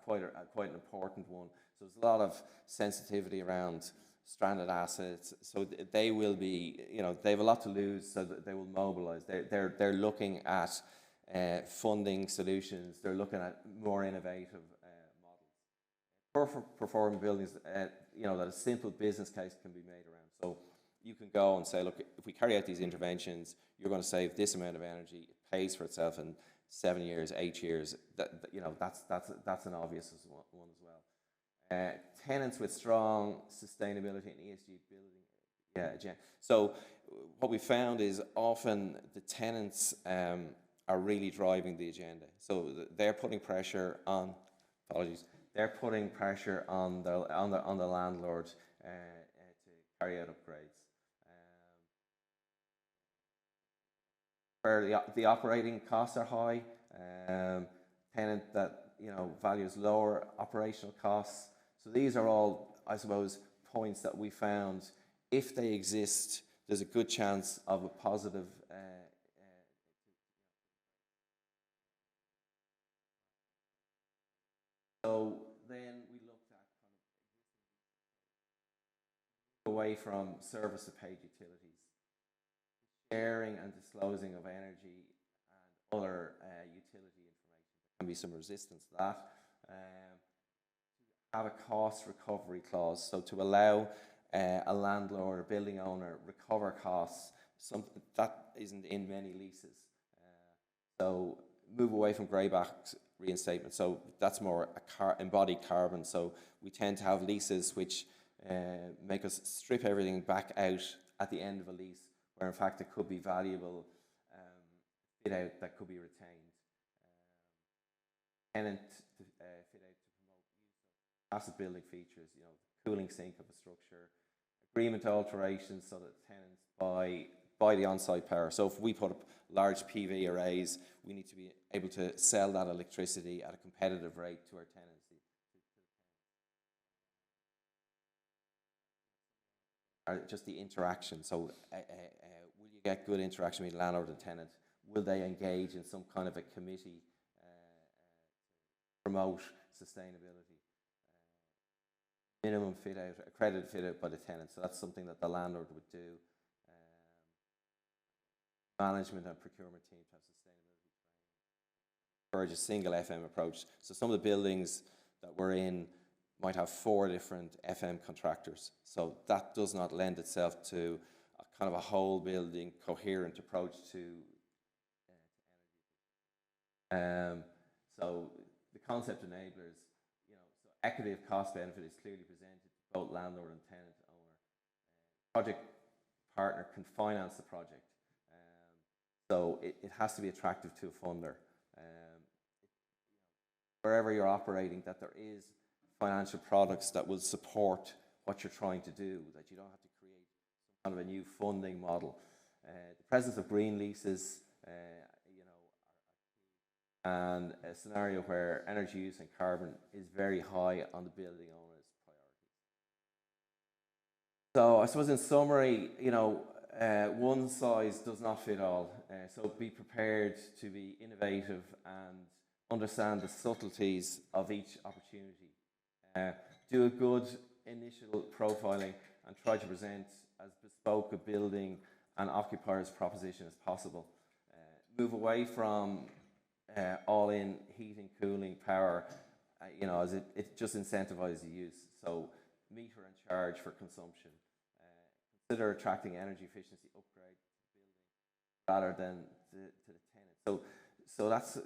quite an important one. So there's a lot of sensitivity around stranded assets. So they will be, they have a lot to lose, so that they will mobilize. They're looking at funding solutions. They're looking at more innovative models. Performing buildings, that a simple business case can be made around. So you can go and say, look, if we carry out these interventions, you're going to save this amount of energy. It pays for itself in 7 years, 8 years. That's an obvious one as well. Tenants with strong sustainability and ESG building. So what we found is often the tenants are really driving the agenda. So they're putting pressure on. They're putting pressure on the landlord to carry out upgrades. Where the operating costs are high, tenant that values lower operational costs. So these are all, I suppose, points that we found. If they exist, there's a good chance of a positive. So then we looked at away from service to paid utilities, sharing and disclosing of energy and other utility information. There can be some resistance to that. Have a cost recovery clause, so to allow a landlord or building owner recover costs, something that isn't in many leases. So move away from greyback reinstatement. So that's more embodied carbon. So we tend to have leases which make us strip everything back out at the end of a lease, where in fact it could be valuable fit out that could be retained. Tenant fit out to promote passive building features, cooling sink of a structure, agreement alterations so that tenants buy the on-site power. So if we put up large PV arrays, we need to be able to sell that electricity at a competitive rate to our tenants. Just the interaction. So will you get good interaction with landlord and tenant? Will they engage in some kind of a committee promote sustainability? Minimum fit out, accredited fit out by the tenant. So that's something that the landlord would do. Management and procurement teams have sustainability. Encourage a single FM approach. So some of the buildings that we're in might have 4 different FM contractors. So that does not lend itself to a kind of a whole building coherent approach to energy. So the concept enablers, so equity of cost benefit is clearly presented to both landlord and tenant owner. Project partner can finance the project. So it has to be attractive to a funder. Wherever you're operating, that there is financial products that will support what you're trying to do, that you don't have to create some kind of a new funding model. The presence of green leases, and a scenario where energy use and carbon is very high on the building owner's priorities. So I suppose in summary, one size does not fit all. So be prepared to be innovative and understand the subtleties of each opportunity. Do a good initial profiling and try to present as bespoke bespoke a building and occupier's proposition as possible. Move away from all-in heating, cooling, power, as it just incentivizes use. So meter and charge for consumption. Consider attracting energy efficiency upgrade rather than to the tenant. So that's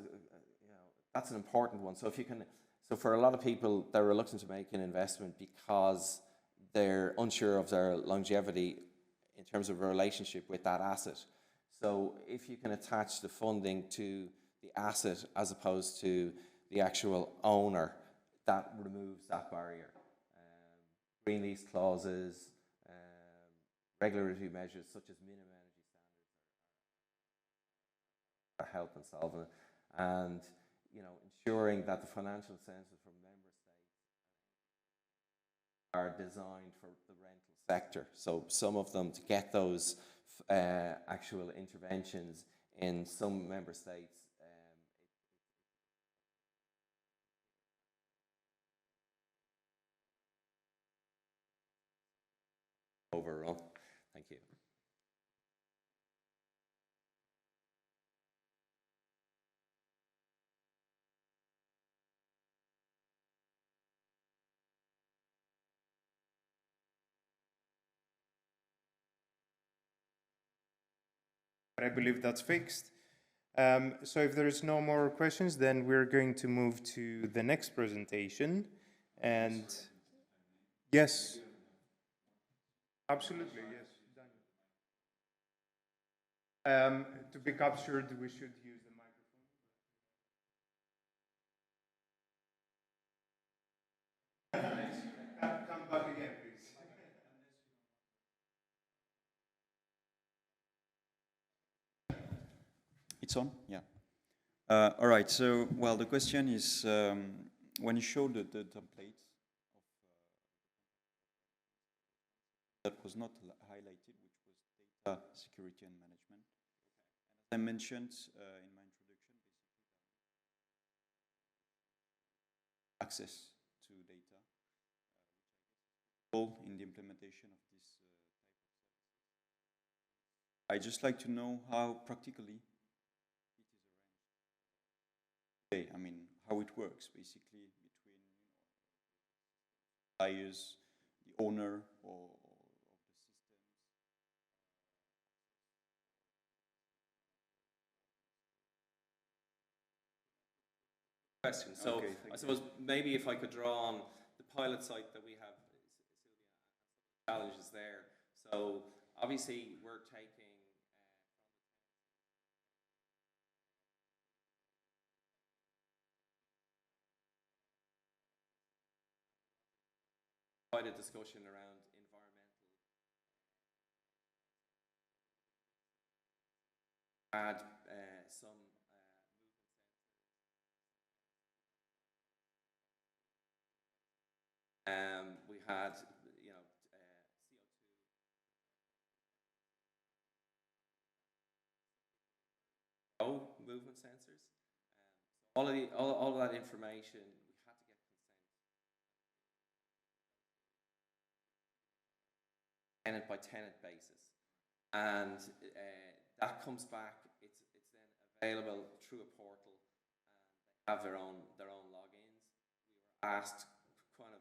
an important one. So if you can, so for a lot of people, they're reluctant to make an investment because they're unsure of their longevity in terms of a relationship with that asset. So if you can attach the funding to the asset as opposed to the actual owner, that removes that barrier. Green lease clauses, regulatory measures such as minimum energy standards are help in solving it, and ensuring that the financial incentives from member states are designed for the rental sector. So some of them to get those actual interventions in some member states. Overrun. Thank you.
I believe that's fixed. So if there is no more questions, then we're going to move to the next presentation. And yes, absolutely, yes. To be captured, we should use the microphone. Come back again, please.
It's on? Yeah. All right, so, well, the question is, when you showed the templates that was not highlighted, which was data security and management. And as I mentioned in my introduction, basically access to data, in the implementation of this type of service. I'd just like to know how practically it is arranged. I mean, how it works basically between buyers, the owner, or
Question. So okay, I suppose maybe if I could draw on the pilot site that we have, challenges there. So obviously we're taking quite a discussion around environmental add some we had, CO2 movement sensors. All of that information, we had to get consent tenant by tenant basis, and that comes back. It's then available through a portal, and they have their own logins. We were asked kind of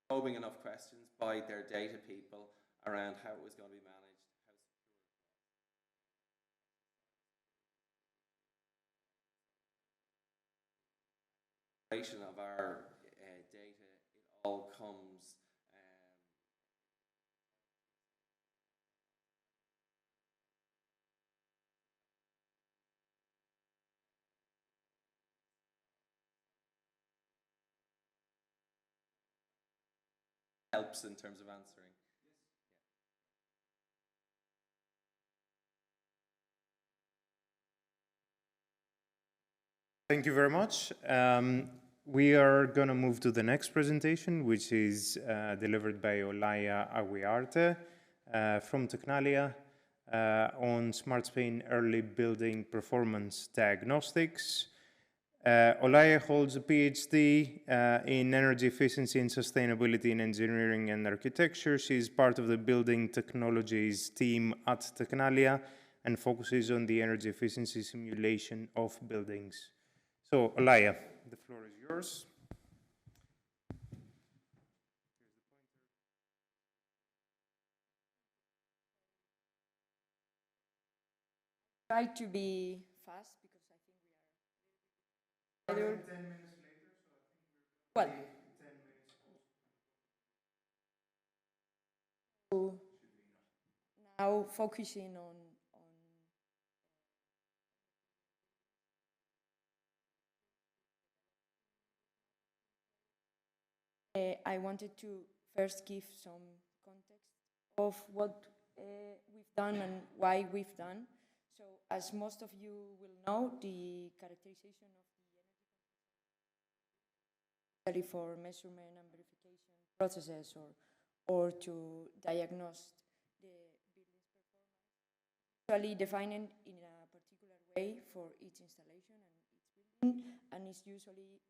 probing enough questions by their data people around how it was going to be managed, how secure of our data, it all comes helps in terms of answering.
Thank you very much. We are going to move to the next presentation, which is delivered by Olaya Aguiarte from Tecnalia on SmartSPIN early building performance diagnostics. Olaya holds a PhD in energy efficiency and sustainability in engineering and architecture. She is part of the building technologies team at Tecnalia and focuses on the energy efficiency simulation of buildings. So, Olaya, the floor is yours.
Try to be fast because I think we are
10 minutes later, so I think
well.
10 minutes.
So now focusing on I wanted to first give some context of what we've done and why we've done. So as most of you will know, the characterization of the energy for measurement and verification processes or to diagnose the building's performance, usually defined in a particular way for each installation and each building, and is usually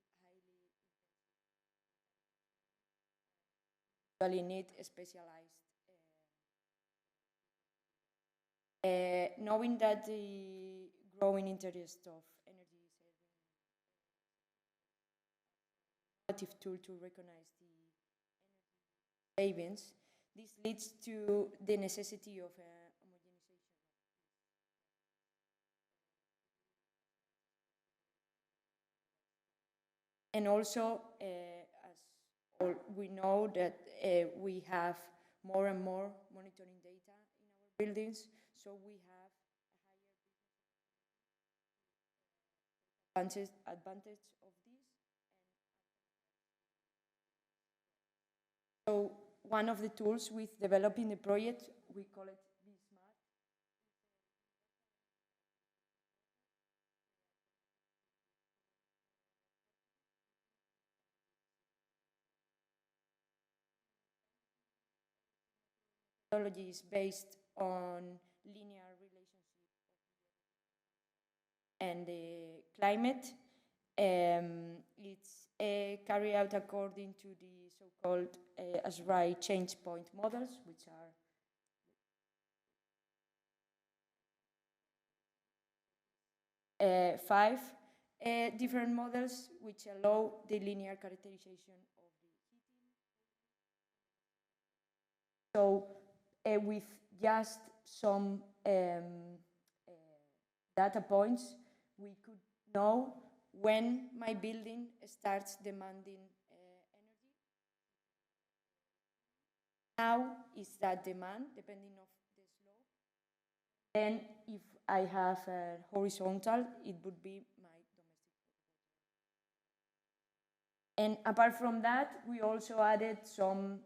need specialized. Knowing that the growing interest of energy saving tool to recognize the energy savings, this leads to the necessity of homogenization. And also, as we know that we have more and more monitoring data in our buildings, so we have a higher advantage of this. So one of the tools we've developed in the project, we call it vSmart. Methodology is based on linear relationship and the climate. It's carried out according to the so-called ASRAI change point models, which are 5 different models which allow the linear characterization of the heating. So with just some data points, we could know when my building starts demanding energy. How is that demand, depending on the slope? Then if I have a horizontal, it would be my domestic. And apart from that, we also added some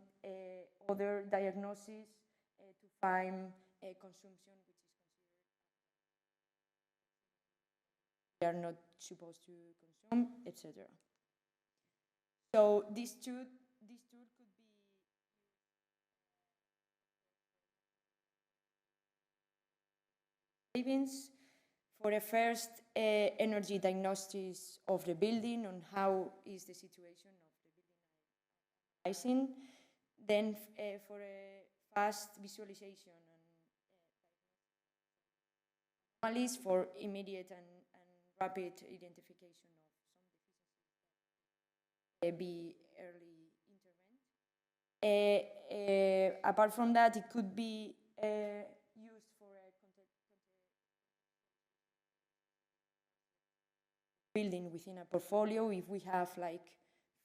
other diagnoses to find consumption, which is considered we are not supposed to consume, etc. So this tool could be savings for a first energy diagnosis of the building on how is the situation of the building analyzing, then for a fast visualization and anomalies for immediate and rapid identification of some deficiencies, be early intervent. Apart from that, it could be used for a building within a portfolio. If we have like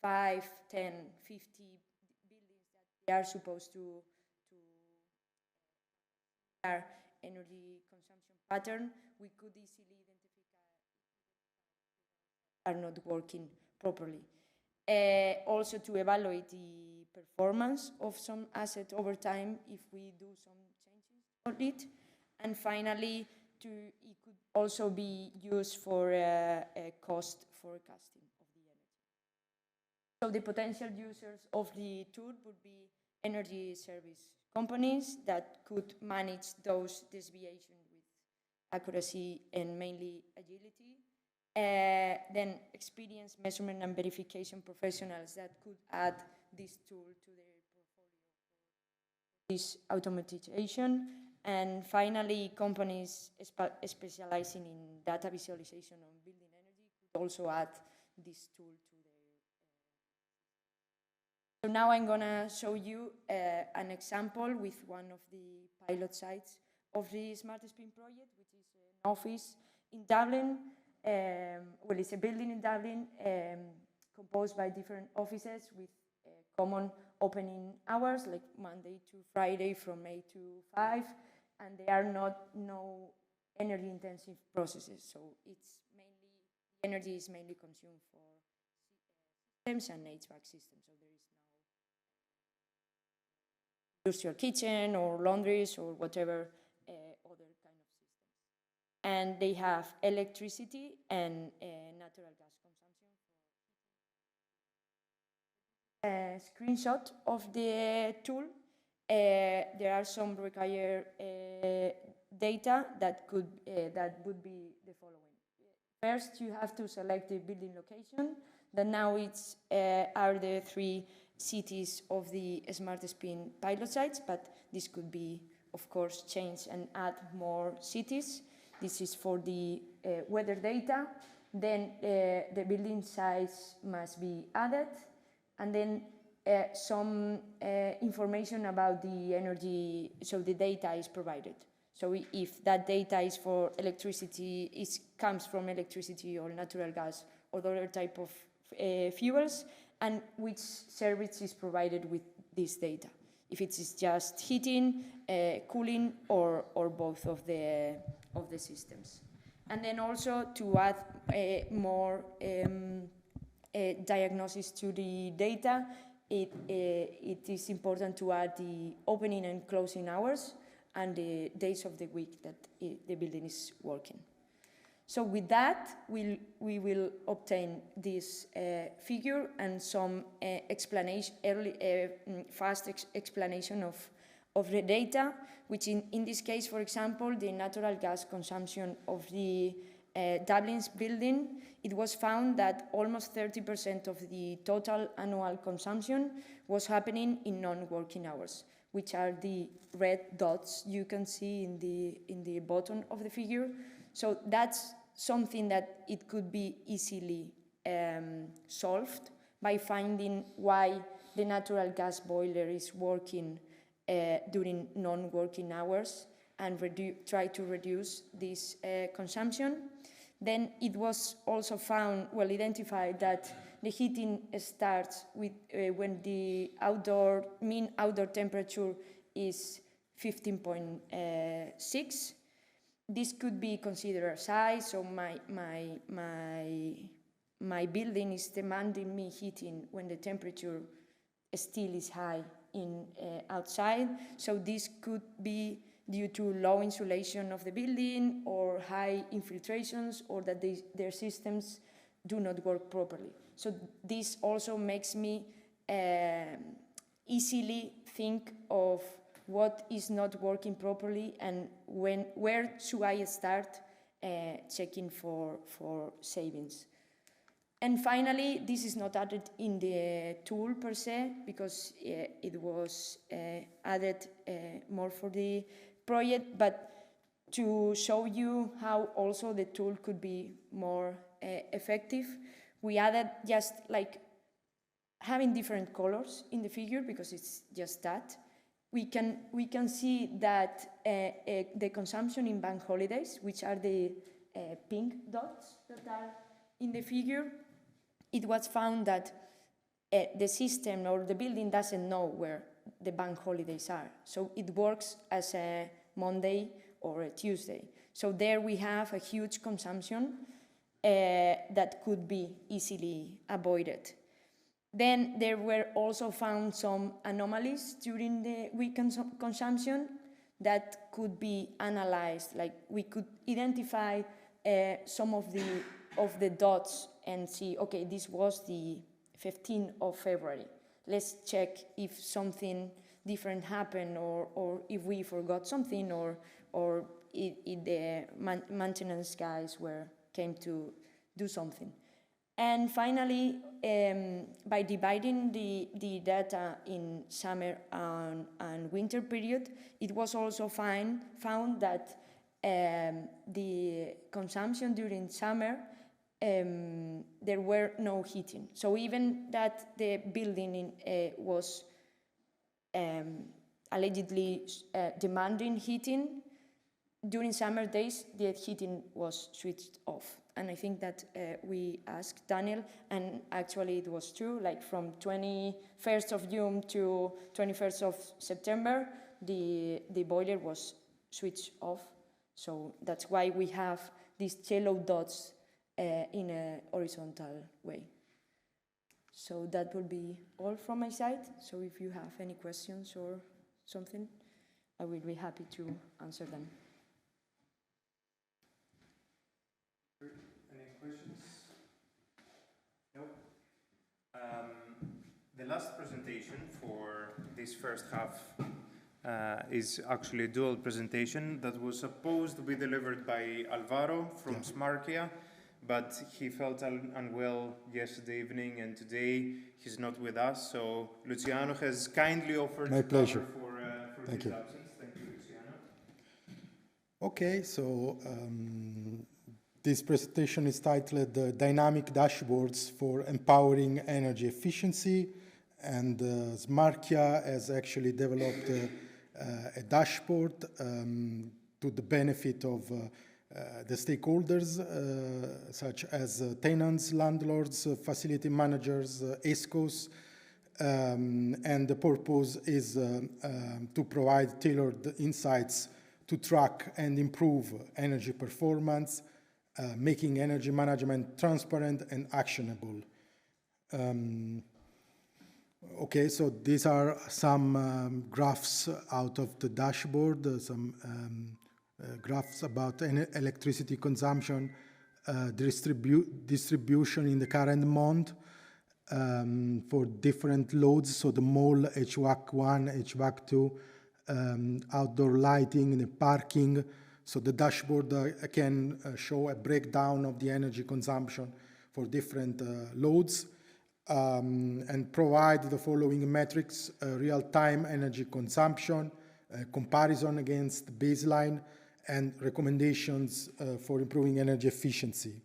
5, 10, 50 buildings that they are supposed to our energy consumption pattern, we could easily identify are not working properly. Also to evaluate the performance of some asset over time if we do some changes on it. And finally, it could also be used for a cost forecasting of the energy. So the potential users of the tool would be energy service companies that could manage those deviations with accuracy and mainly agility. then experienced measurement and verification professionals that could add this tool to their portfolio. This automatization, and finally, companies specializing in data visualization on building energy could also add this tool to their. So now I'm gonna show you an example with one of the pilot sites of the SmartSPIN project, which is an office in Dublin. Well, it's a building in Dublin composed by different offices with common opening hours, like Monday to Friday from 8 to 5, and they are no energy intensive processes. So it's mainly, energy is mainly consumed for systems and HVAC systems. So there is no industrial kitchen or laundries or whatever other kind of systems. And they have electricity and natural gas consumption. A screenshot of the tool. There are some required data that would be the following. First, you have to select the building location. Then now it's are the 3 cities of the SmartSPIN pilot sites, but this could be, of course, changed and add more cities. This is for the weather data. Then the building size must be added, and then some information about the energy, so the data is provided. So if that data is for electricity, comes from electricity or natural gas or other type of fuels, and which service is provided with this data. If it is just heating, cooling, or both of the systems. And then also to add more diagnosis to the data, it is important to add the opening and closing hours and the days of the week that the building is working. So with that, we will obtain this figure and some explanation, fast explanation of the data, which in this case, for example, the natural gas consumption of the Dublin's building, it was found that almost 30% of the total annual consumption was happening in non-working hours, which are the red dots you can see in the bottom of the figure. So that's something that it could be easily solved by finding why the natural gas boiler is working during non-working hours and try to reduce this consumption. Then it was also found, well identified, that the heating starts with when the mean outdoor temperature is 15.6. This could be considered a size, so my building is demanding me heating when the temperature still is high outside. So this could be due to low insulation of the building or high infiltrations, or that their systems do not work properly. So this also makes me easily think of what is not working properly and where should I start checking for savings. And finally, this is not added in the tool per se, because it was added more for the project, but to show you how also the tool could be more effective, we added just like having different colors in the figure, because it's just that. We can see that the consumption in bank holidays, which are the pink dots that are in the figure, it was found that the system or the building doesn't know where the bank holidays are. So it works as a Monday or a Tuesday. So there we have a huge consumption that could be easily avoided. Then there were also found some anomalies during the week consumption that could be analyzed. Like we could identify some of the dots and see, okay, this was the 15th of February. Let's check if something different happened, or if we forgot something, or if the maintenance guys came to do something. And finally, by dividing the data in summer and winter period, it was also found that the consumption during summer, there were no heating. So even that the building was allegedly demanding heating, during summer days, the heating was switched off. And I think that we asked Daniel, and actually it was true, like from 21st of June to 21st of September, the boiler was switched off. So that's why we have these yellow dots in a horizontal way. So that would be all from my side. So if you have any questions or something, I will be happy to answer them.
Any questions? No. The last presentation for this first half is actually a dual presentation that was supposed to be delivered by Alvaro from SmartSPIN, but he felt unwell yesterday evening, and today he's not with us. So Luciano has kindly offered
My
to
pleasure.
cover for
Thank
his
you.
absence. Thank you, Luciano.
Okay, so this presentation is titled Dynamic Dashboards for Empowering Energy Efficiency, and SmartSPIN has actually developed a dashboard to the benefit of the stakeholders, such as tenants, landlords, facility managers, ESCOs, and the purpose is to provide tailored insights to track and improve energy performance, making energy management transparent and actionable. Okay, so these are some graphs out of the dashboard, some graphs about electricity consumption, distribution in the current month for different loads, so the mall, HVAC 1, HVAC 2, outdoor lighting, the parking. So the dashboard can show a breakdown of the energy consumption for different loads and provide the following metrics: real-time energy consumption, comparison against baseline, and recommendations for improving energy efficiency.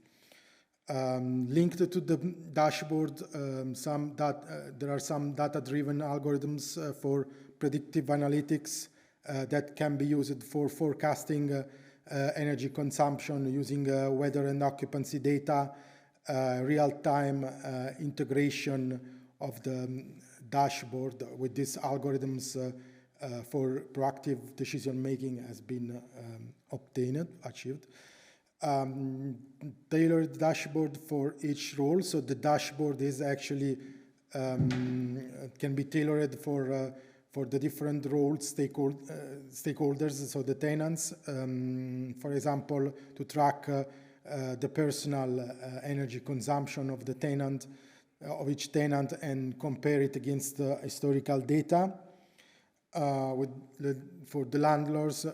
Linked to the dashboard, there are some data-driven algorithms for predictive analytics that can be used for forecasting energy consumption using weather and occupancy data, real-time integration of the dashboard with these algorithms for proactive decision-making has been achieved. Tailored dashboard for each role. So the dashboard is actually can be tailored for the different roles, stakeholders, so the tenants, for example, to track the personal energy consumption of the tenant, of each tenant, and compare it against the historical data. For the landlords,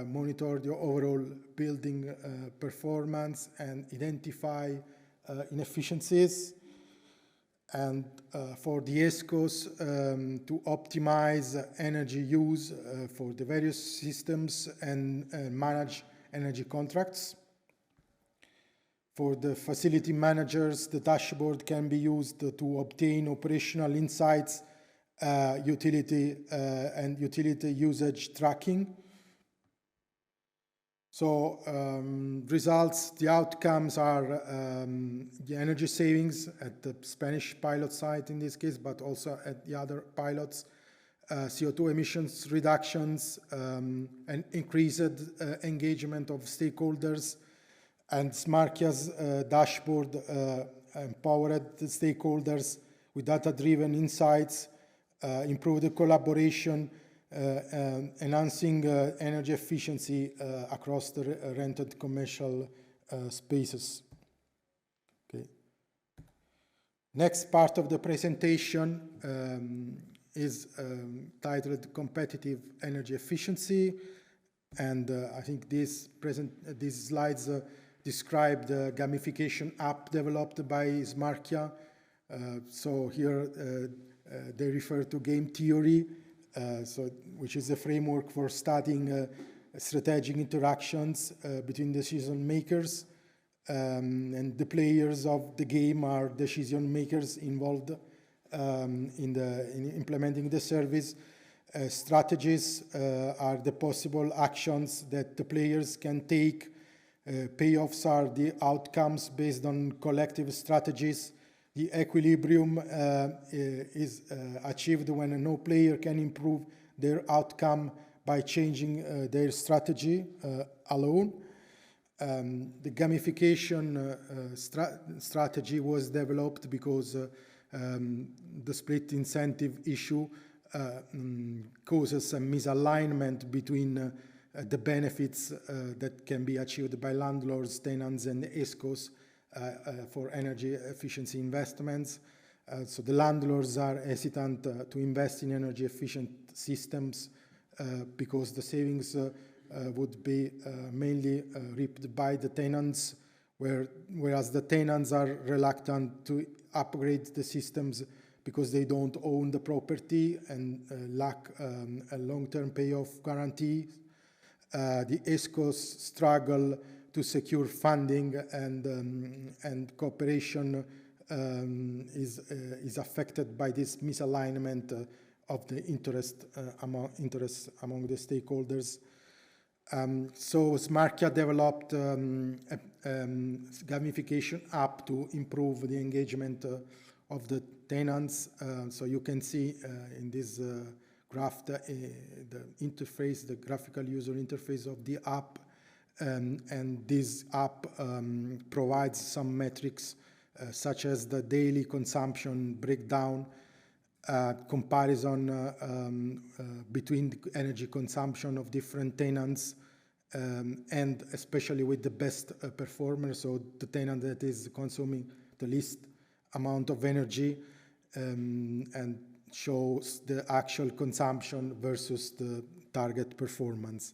monitor the overall building performance and identify inefficiencies. And for the ESCOs, to optimize energy use for the various systems and manage energy contracts. For the facility managers, the dashboard can be used to obtain operational insights, utility usage tracking. So results, the outcomes are the energy savings at the Spanish pilot site in this case, but also at the other pilots, CO2 emissions reductions, and increased engagement of stakeholders. And SmartSPIN's dashboard empowered the stakeholders with data-driven insights, improved collaboration, enhancing energy efficiency across the rented commercial spaces. Okay. Next part of the presentation is titled Competitive Energy Efficiency, and I think these slides describe the gamification app developed by Smartkia. So here they refer to game theory, which is a framework for studying strategic interactions between decision makers, and the players of the game are decision makers involved in implementing the service. Strategies are the possible actions that the players can take. Payoffs are the outcomes based on collective strategies. The equilibrium is achieved when no player can improve their outcome by changing their strategy alone. The gamification strategy was developed because the split incentive issue causes a misalignment between the benefits that can be achieved by landlords, tenants, and ESCOs for energy efficiency investments. So the landlords are hesitant to invest in energy efficient systems because the savings would be mainly reaped by the tenants, whereas the tenants are reluctant to upgrade the systems because they don't own the property and lack a long-term payoff guarantee. The ESCOs struggle to secure funding, and cooperation is affected by this misalignment of the interests among the stakeholders. So Smartkia developed a gamification app to improve the engagement of the tenants. So you can see in this graph the interface, the graphical user interface of the app, and this app provides some metrics such as the daily consumption breakdown, comparison between the energy consumption of different tenants, and especially with the best performer, so the tenant that is consuming the least amount of energy, and shows the actual consumption versus the target performance.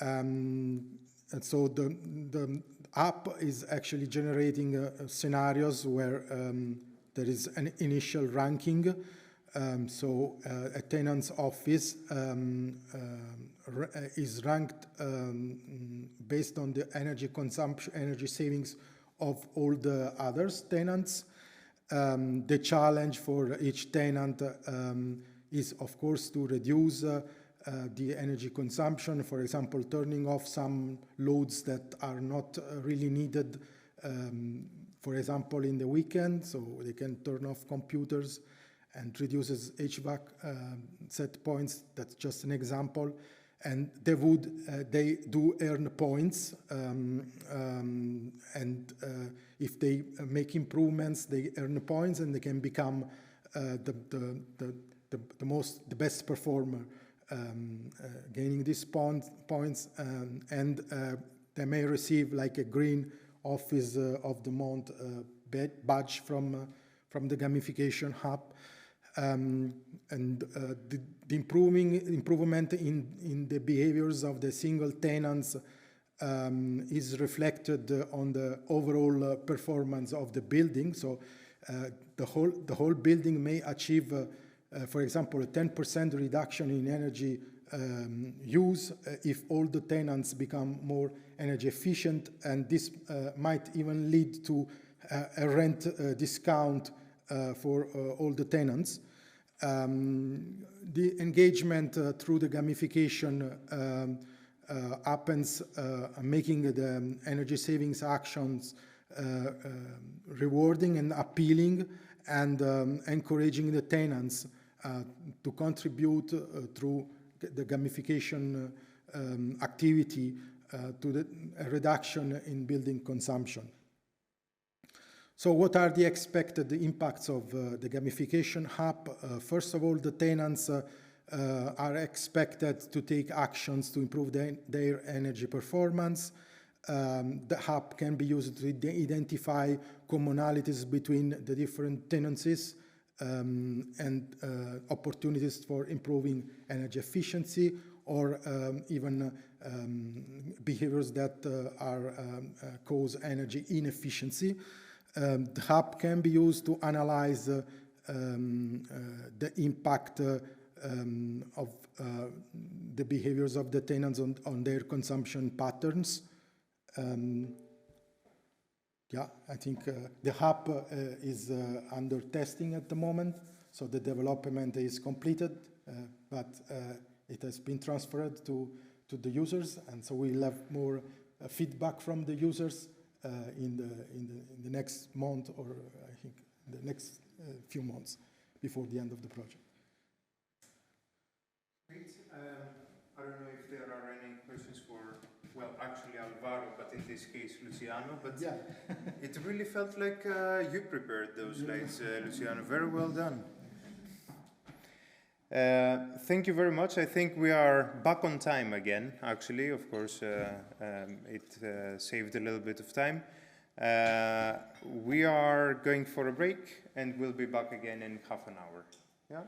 And so the app is actually generating scenarios where there is an initial ranking. So a tenant's office is ranked based on the energy consumption, energy savings of all the other tenants. The challenge for each tenant is, of course, to reduce the energy consumption, for example, turning off some loads that are not really needed, for example, in the weekend, so they can turn off computers and reduces HVAC set points. That's just an example. And they do earn points, and if they make improvements, they earn points, and they can become the best performer, gaining these points, and they may receive like a green Office of the Month badge from the gamification hub. And the improvement in the behaviors of the single tenants is reflected on the overall performance of the building. So the whole building may achieve, for example, a 10% reduction in energy use if all the tenants become more energy efficient, and this might even lead to a rent discount for all the tenants. The engagement through the gamification happens making the energy savings actions rewarding and appealing, and encouraging the tenants to contribute through the gamification activity to the reduction in building consumption. So what are the expected impacts of the gamification hub? First of all, the tenants are expected to take actions to improve their energy performance. The hub can be used to identify commonalities between the different tenancies and opportunities for improving energy efficiency. or even behaviors that cause energy inefficiency. The hub can be used to analyze the impact of the behaviors of the tenants on their consumption patterns. Yeah, I think the hub is under testing at the moment, so the development is completed, but it has been transferred to the users, and so we'll have more feedback from the users in the next month, or I think the next few months before the end of the project.
Great. I don't know if there are any questions for, well, actually Alvaro, but in this case Luciano. But
yeah,
it really felt like you prepared those slides, Luciano. Very well done. Thank you very much. I think we are back on time again, actually. Of course, it saved a little bit of time. We are going for a break, and we'll be back again in half an hour. Yeah?